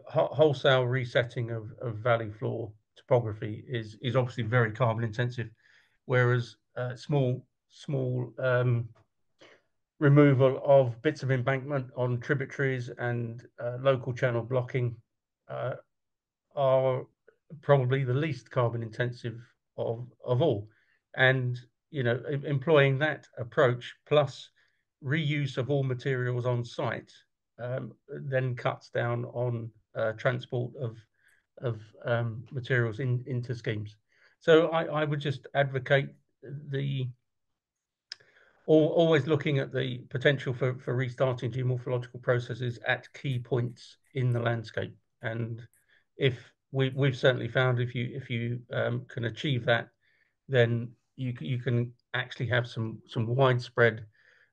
Wholesale resetting of valley floor topography is obviously very carbon intensive, whereas small removal of bits of embankment on tributaries and local channel blocking are probably the least carbon intensive of all. And employing that approach plus reuse of all materials on site then cuts down on transport of materials into schemes. So I would just advocate always looking at the potential for restarting geomorphological processes at key points in the landscape. And if we've certainly found if you can achieve that, then you can actually have some widespread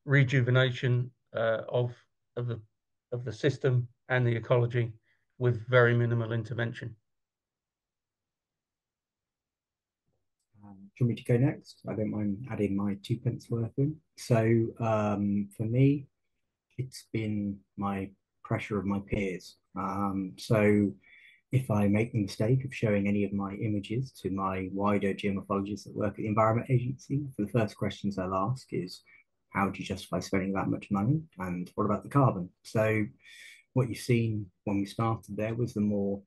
rejuvenation of the the system and the ecology with very minimal intervention. Do you want me to go next? I don't mind adding my 2 pence worth in. So for me, it's been my pressure of my peers. So if I make the mistake of showing any of my images to my wider geomorphologists that work at the Environment Agency, the first questions they'll ask is, how do you justify spending that much money? And what about the carbon? So what you've seen when we started there was the more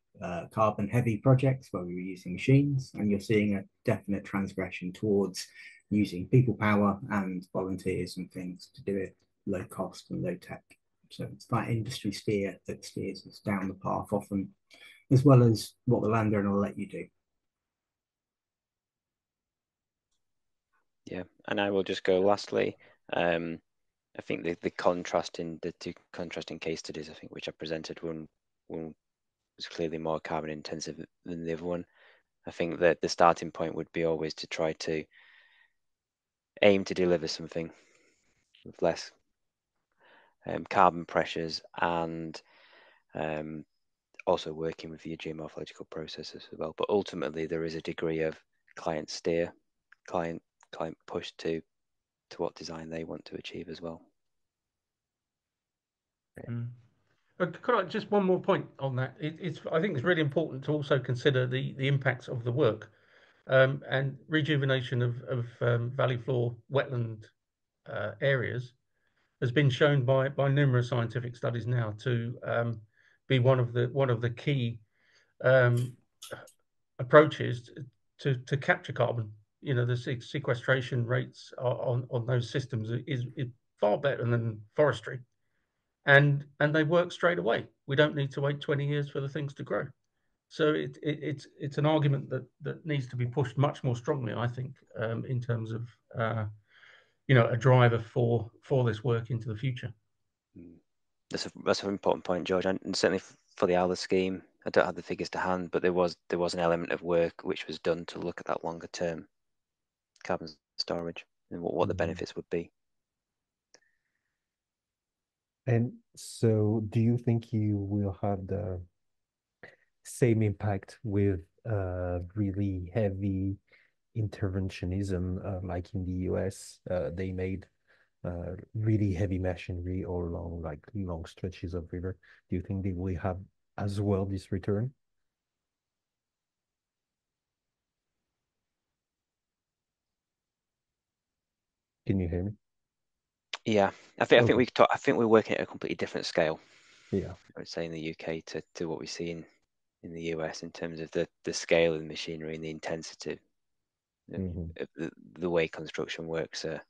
carbon heavy projects where we were using machines, and you're seeing a definite transgression towards using people power and volunteers and things to do it low cost and low tech. So it's that industry steer that steers us down the path often, as well as what the landowner will let you do. Yeah, and I will just go lastly. I think the two contrasting case studies, I think, which I presented, one was clearly more carbon intensive than the other one. I think that the starting point would be always to try to aim to deliver something with less carbon pressures, and also working with your geomorphological processes as well. But ultimately, there is a degree of client steer, client push to what design they want to achieve as well. Could I just one more point on that? I think it's really important to also consider the impacts of the work, and rejuvenation of valley floor wetland areas has been shown by numerous scientific studies now to be one of the key approaches to capture carbon. You know, the sequestration rates on those systems is far better than forestry, and they work straight away. We don't need to wait 20 years for the things to grow. So it's an argument that needs to be pushed much more strongly, I think, in terms of a driver for this work into the future. That's an important point, George, and certainly for the ALA scheme, I don't have the figures to hand, but there was an element of work which was done to look at that longer term carbon storage and what the benefits would be. And so do you think you will have the same impact with really heavy interventionism like in the US? They made really heavy machinery all along like long stretches of river. Do you think they will have as well this return? Can you hear me? Yeah, I think Okay. I think we're working at a completely different scale. Yeah. I would say in the UK to what we see in the US in terms of the scale of the machinery and the intensity of the way construction works are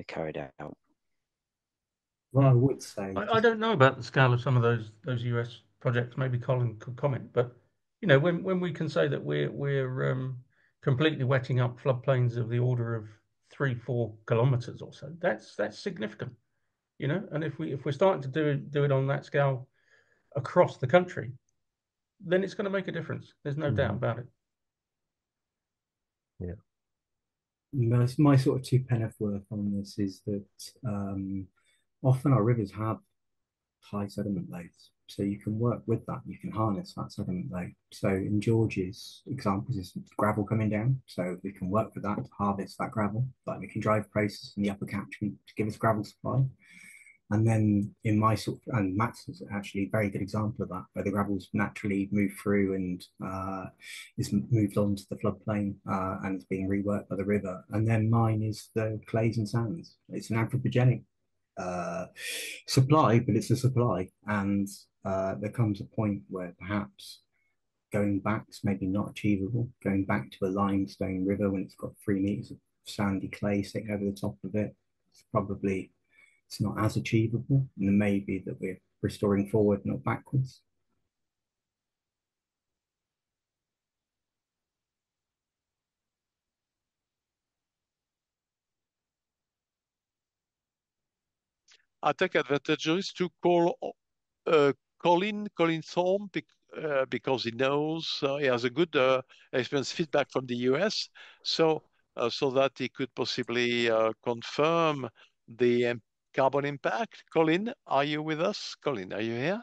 carried out. Well, I would say, I don't know about the scale of some of those US projects. Maybe Colin could comment, but when we can say that we're completely wetting up floodplains of the order of 3-4 kilometers or so, that's significant, And if we're starting to do it on that scale across the country, then it's going to make a difference. There's no doubt about it. Yeah. my sort of 2 pence worth on this is that often our rivers have high sediment loads. So you can work with that, you can harness that sediment load. So in George's examples is gravel coming down. So we can work with that to harvest that gravel, but we can drive process in the upper catchment to give us gravel supply. And then in my sort of, and Matt's is actually a very good example of that, where the gravel's naturally moved through and is moved on to the floodplain and is being reworked by the river. And then mine is the clays and sands. It's an anthropogenic supply, but it's a supply. And there comes a point where perhaps going back is maybe not achievable. Going back to a limestone river when it's got 3 meters of sandy clay sitting over the top of it, it's not as achievable. And it may be that we're restoring forward, not backwards. I take advantages to call Colin Thorne because he knows he has a good experience feedback from the US, so that he could possibly confirm the carbon impact. Colin, are you with us? Colin, are you here?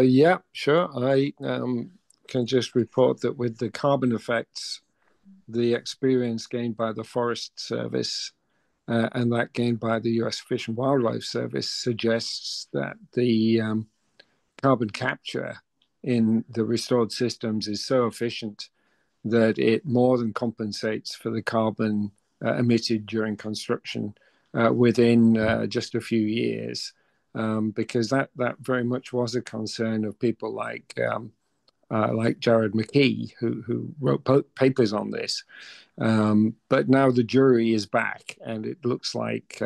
Yeah, sure. I can just report that with the carbon effects, the experience gained by the Forest Service and that gained by the US Fish and Wildlife Service suggests that the carbon capture in the restored systems is so efficient that it more than compensates for the carbon emitted during construction within just a few years. Because that very much was a concern of people like Jared McKee, who wrote papers on this. But now the jury is back, and it looks like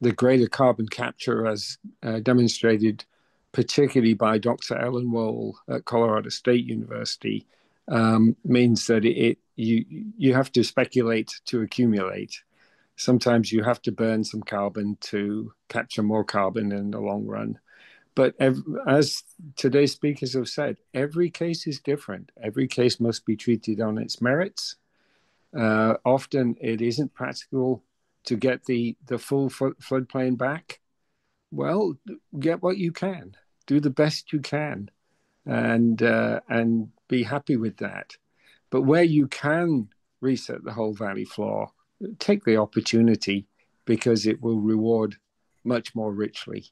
the greater carbon capture, as demonstrated particularly by Dr. Ellen Wohl at Colorado State University, means that you have to speculate to accumulate. Sometimes you have to burn some carbon to capture more carbon in the long run. But as today's speakers have said, every case is different. Every case must be treated on its merits. Often it isn't practical to get the full floodplain back. Well, get what you can. Do the best you can, and be happy with that. But where you can reset the whole valley floor, take the opportunity, because it will reward much more richly.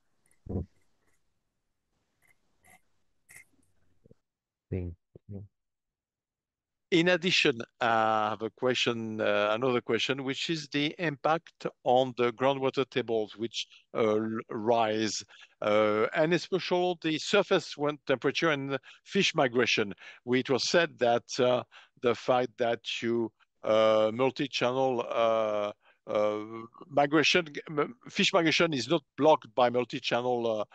In addition, I have a question, another question, which is the impact on the groundwater tables, which rise, and especially the surface wind temperature and fish migration. It was said that the fact that you multi-channel migration, fish migration is not blocked by multi-channel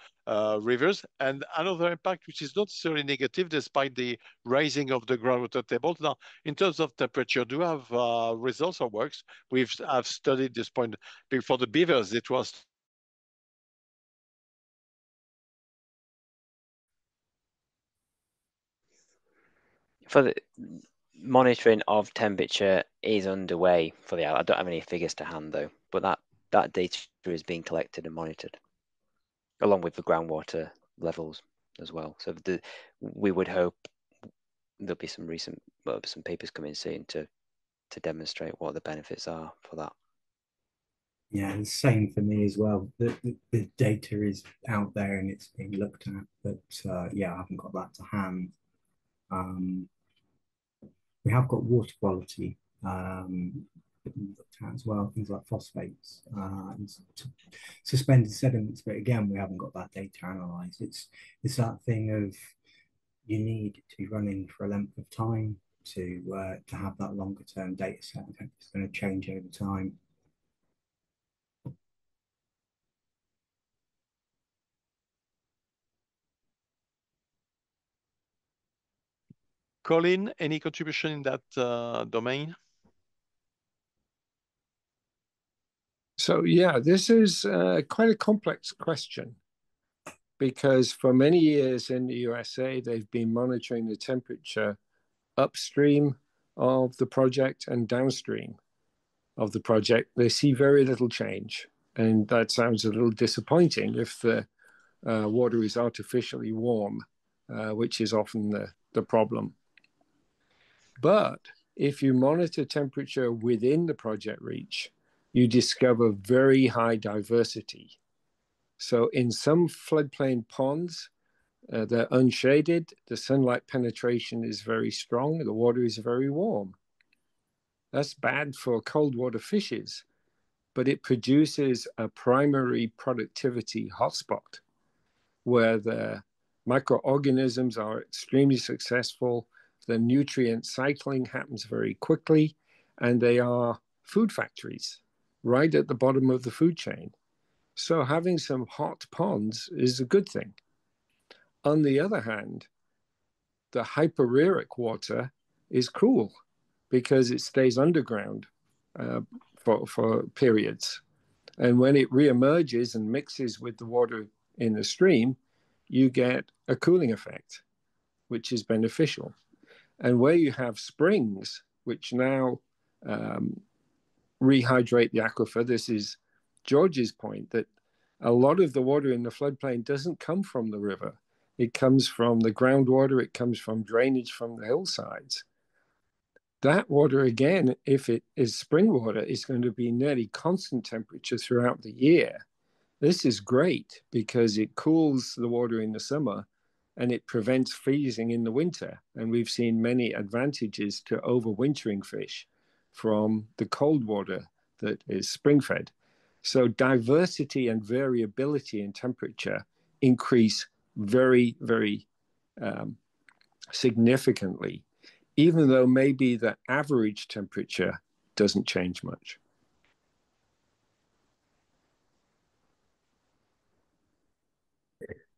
rivers. And another impact, which is not necessarily negative, despite the rising of the groundwater tables. Now, in terms of temperature, do you have results or works? I've studied this point before the beavers. It was for the monitoring of temperature is underway for the. I don't have any figures to hand though, but that data is being collected and monitored, along with the groundwater levels as well. So we would hope there'll be some papers coming soon to demonstrate what the benefits are for that. Yeah, the same for me as well. The data is out there and it's being looked at, but yeah, I haven't got that to hand. We have got water quality looked at as well, things like phosphates and suspended sediments, but again, we haven't got that data analysed. It's that thing of you need to be running for a length of time to have that longer term data set. I think it's going to change over time. Colin, any contribution in that domain? So yeah, this is quite a complex question, because for many years in the USA, they've been monitoring the temperature upstream of the project and downstream of the project. They see very little change. And that sounds a little disappointing if the water is artificially warm, which is often the problem. But if you monitor temperature within the project reach, you discover very high diversity. So in some floodplain ponds, they're unshaded, the sunlight penetration is very strong, the water is very warm. That's bad for cold water fishes, but it produces a primary productivity hotspot where the microorganisms are extremely successful, the nutrient cycling happens very quickly, and they are food factories right at the bottom of the food chain. So having some hot ponds is a good thing. On the other hand, the hyperrheic water is cruel because it stays underground for periods. And when it reemerges and mixes with the water in the stream, you get a cooling effect, which is beneficial. And where you have springs, which now rehydrate the aquifer. This is George's point, that a lot of the water in the floodplain doesn't come from the river. It comes from the groundwater. It comes from drainage from the hillsides. That water, again, if it is spring water, is going to be nearly constant temperature throughout the year. This is great because it cools the water in the summer and it prevents freezing in the winter. And we've seen many advantages to overwintering fish from the cold water that is spring-fed. So diversity and variability in temperature increase very, very significantly, even though maybe the average temperature doesn't change much.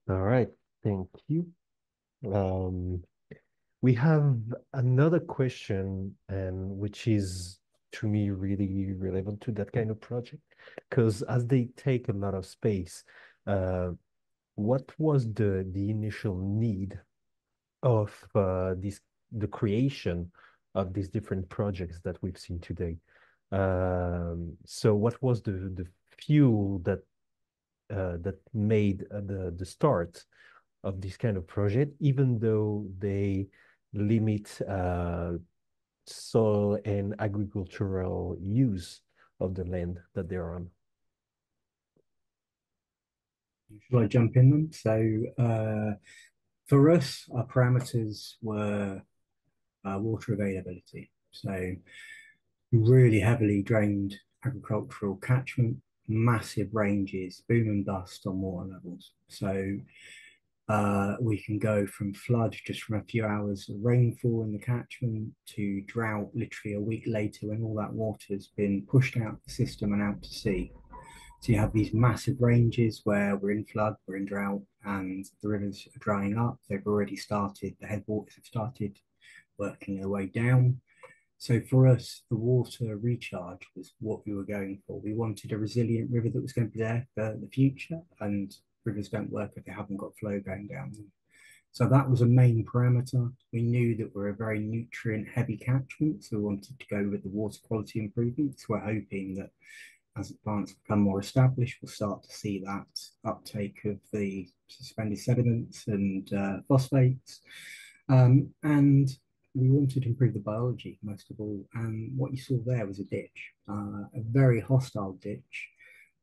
All right, thank you. We have another question, and which is to me really relevant to that kind of project, because as they take a lot of space, what was the initial need of the creation of these different projects that we've seen today? So what was the fuel that made the start of this kind of project, even though they limit soil and agricultural use of the land that they're on? Shall I jump in then? So for us, our parameters were water availability. So really heavily drained agricultural catchment, massive ranges, boom and bust on water levels. So we can go from flood just from a few hours of rainfall in the catchment to drought literally a week later when all that water's been pushed out of the system and out to sea. So you have these massive ranges where we're in flood, we're in drought, and the rivers are drying up. They've already started, the headwaters have started working their way down. So for us, the water recharge was what we were going for. We wanted a resilient river that was going to be there for the future, and rivers don't work if they haven't got flow going down them. So that was a main parameter. We knew that we're a very nutrient heavy catchment, so we wanted to go with the water quality improvements. We're hoping that as plants become more established, we'll start to see that uptake of the suspended sediments and phosphates. And we wanted to improve the biology most of all. And what you saw there was a ditch, a very hostile ditch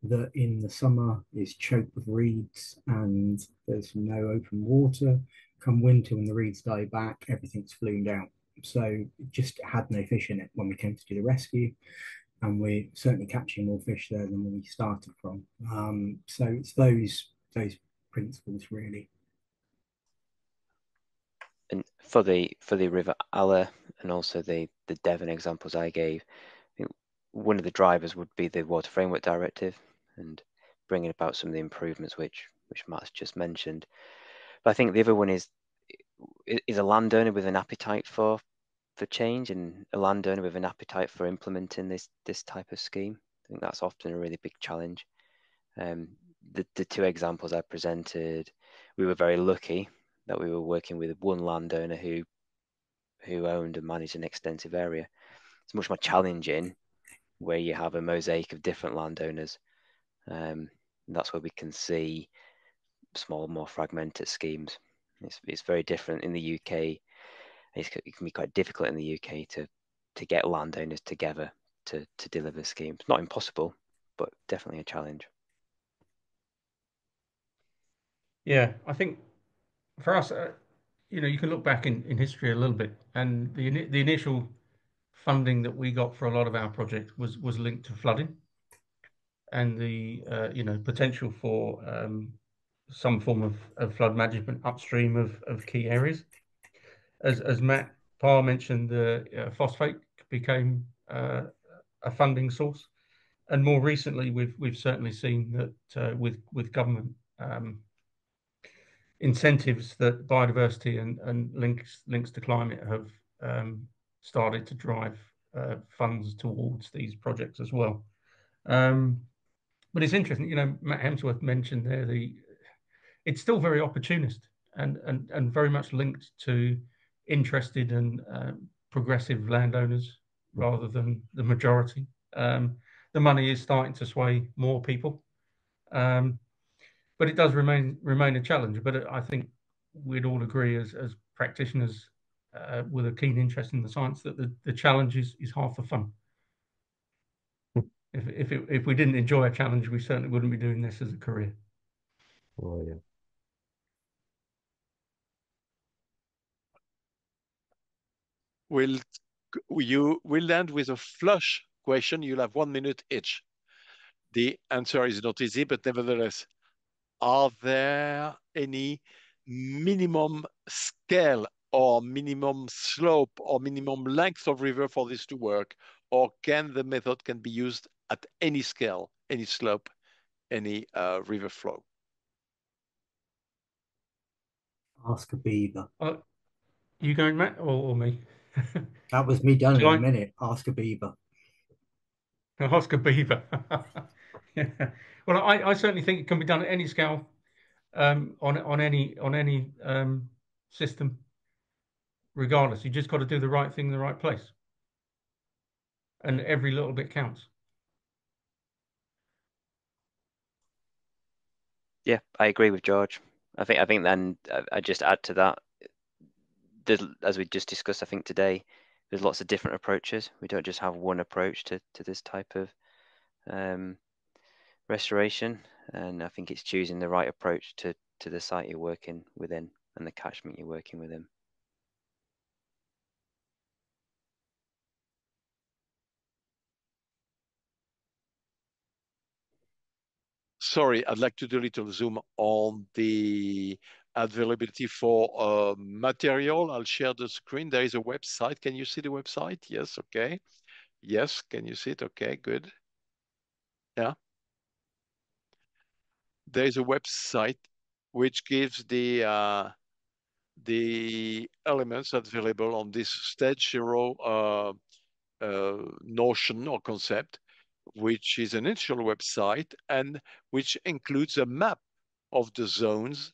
that in the summer is choked with reeds and there's no open water. Come winter, when the reeds die back, everything's flumed out. So it just had no fish in it when we came to do the rescue. And we're certainly catching more fish there than when we started from. So it's those principles really. And for the River Aller and also the Devon examples I gave, I think one of the drivers would be the Water Framework Directive and bringing about some of the improvements which Matt's just mentioned. But I think the other one is a landowner with an appetite for change and a landowner with an appetite for implementing this type of scheme. I think that's often a really big challenge. The two examples I presented, we were very lucky that we were working with one landowner who owned and managed an extensive area. It's much more challenging where you have a mosaic of different landowners. And that's where we can see small, more fragmented schemes. It's very different in the UK. It can be quite difficult in the UK to get landowners together to deliver schemes. Not impossible, but definitely a challenge. Yeah, I think for us, you can look back in history a little bit, and the initial funding that we got for a lot of our projects was linked to flooding and the potential for some form of flood management upstream of key areas. As Matt Parr mentioned, the phosphate became a funding source, and more recently we've certainly seen that with government incentives, that biodiversity and links to climate have started to drive funds towards these projects as well. But it's interesting, Matt Hemsworth mentioned there it's still very opportunist and very much linked to interested and progressive landowners rather than the majority. The money is starting to sway more people, but it does remain a challenge. But I think we'd all agree as practitioners with a keen interest in the science that the challenge is half the fun. If we didn't enjoy a challenge, we certainly wouldn't be doing this as a career. Oh, yeah. We'll end with a flush question. You'll have 1 minute each. The answer is not easy, but nevertheless, are there any minimum scale or minimum slope or minimum length of river for this to work? Or can the method can be used at any scale, any slope, any river flow? Ask a beaver. You going, Matt, or me? That was me done in Shall a I? minute. Ask a beaver. Oscar Beaver. Yeah. Well, I certainly think it can be done at any scale, on any system, regardless. You just got to do the right thing in the right place, and every little bit counts. Yeah, I agree with George. I think then I just add to that. As we just discussed, I think today there's lots of different approaches. We don't just have one approach to this type of restoration, and I think it's choosing the right approach to the site you're working within and the catchment you're working within. Sorry, I'd like to do a little zoom on the availability for material. I'll share the screen. There is a website. Can you see the website? Yes, okay. Yes, can you see it? Okay, good. Yeah. There is a website which gives the elements available on this stage zero notion or concept, which is an initial website and which includes a map of the zones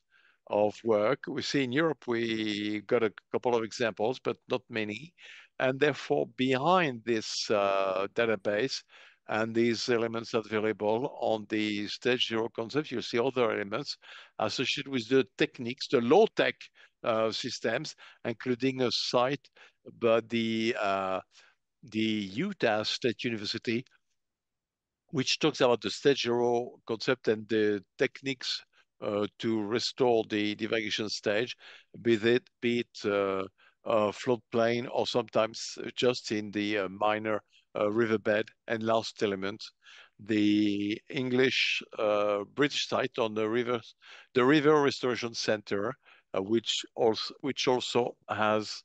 of work. We see in Europe, we got a couple of examples, but not many. And therefore, behind this database and these elements available on the stage zero concept, you see other elements associated with the techniques, the low-tech systems, including a site, but the Utah State University, which talks about the stage zero concept and the techniques to restore the divagation stage, be it floodplain or sometimes just in the minor riverbed. And last element, the English British site on the River Restoration Center, which also has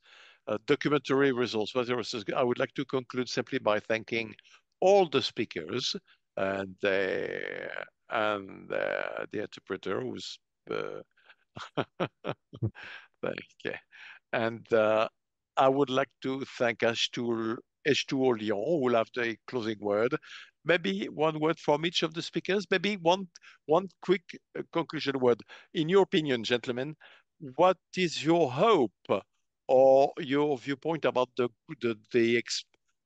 documentary results. I would like to conclude simply by thanking all the speakers and the interpreter who's okay. And I would like to thank H2O Lyon, who will have the closing word. Maybe one word from each of the speakers. Maybe one quick conclusion word. In your opinion, gentlemen, what is your hope or your viewpoint about the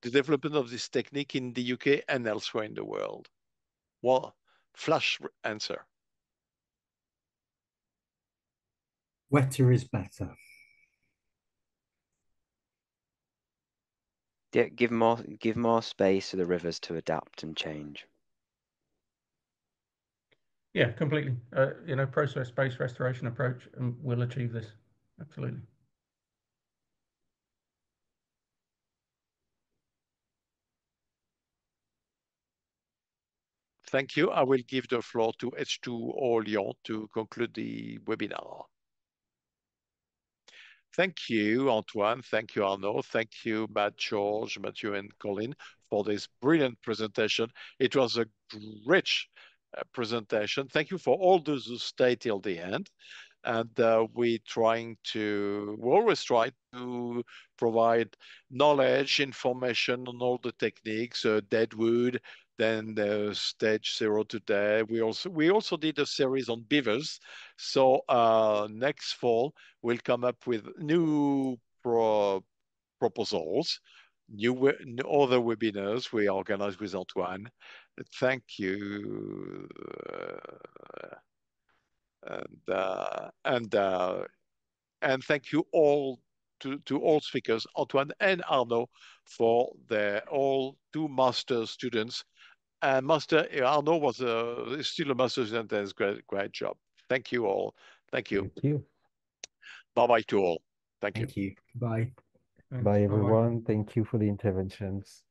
development of this technique in the UK and elsewhere in the world? Well, flash answer. Wetter is better. Yeah, give more space to the rivers to adapt and change. Yeah, completely. Process-based restoration approach, and we'll achieve this. Absolutely. Thank you. I will give the floor to H2O Lyon to conclude the webinar. Thank you, Antoine. Thank you, Arnaud. Thank you, Matt, George, Matthew, and Colin for this brilliant presentation. It was a rich presentation. Thank you for all those who stayed till the end. And we always try to provide knowledge, information on all the techniques, deadwood, then the stage zero today. We also did a series on beavers. So next fall, we'll come up with new proposals other webinars we organize with Antoine. Thank you. And thank you all to all speakers, Antoine and Arnaud, for their all 2 master students. And Arnaud was still a master student and has great job. Thank you all. Thank you. Thank you. Bye-bye to all. Thank you. Thank you. Bye. Thanks. Bye, Bye-bye. everyone. Thank you for the interventions.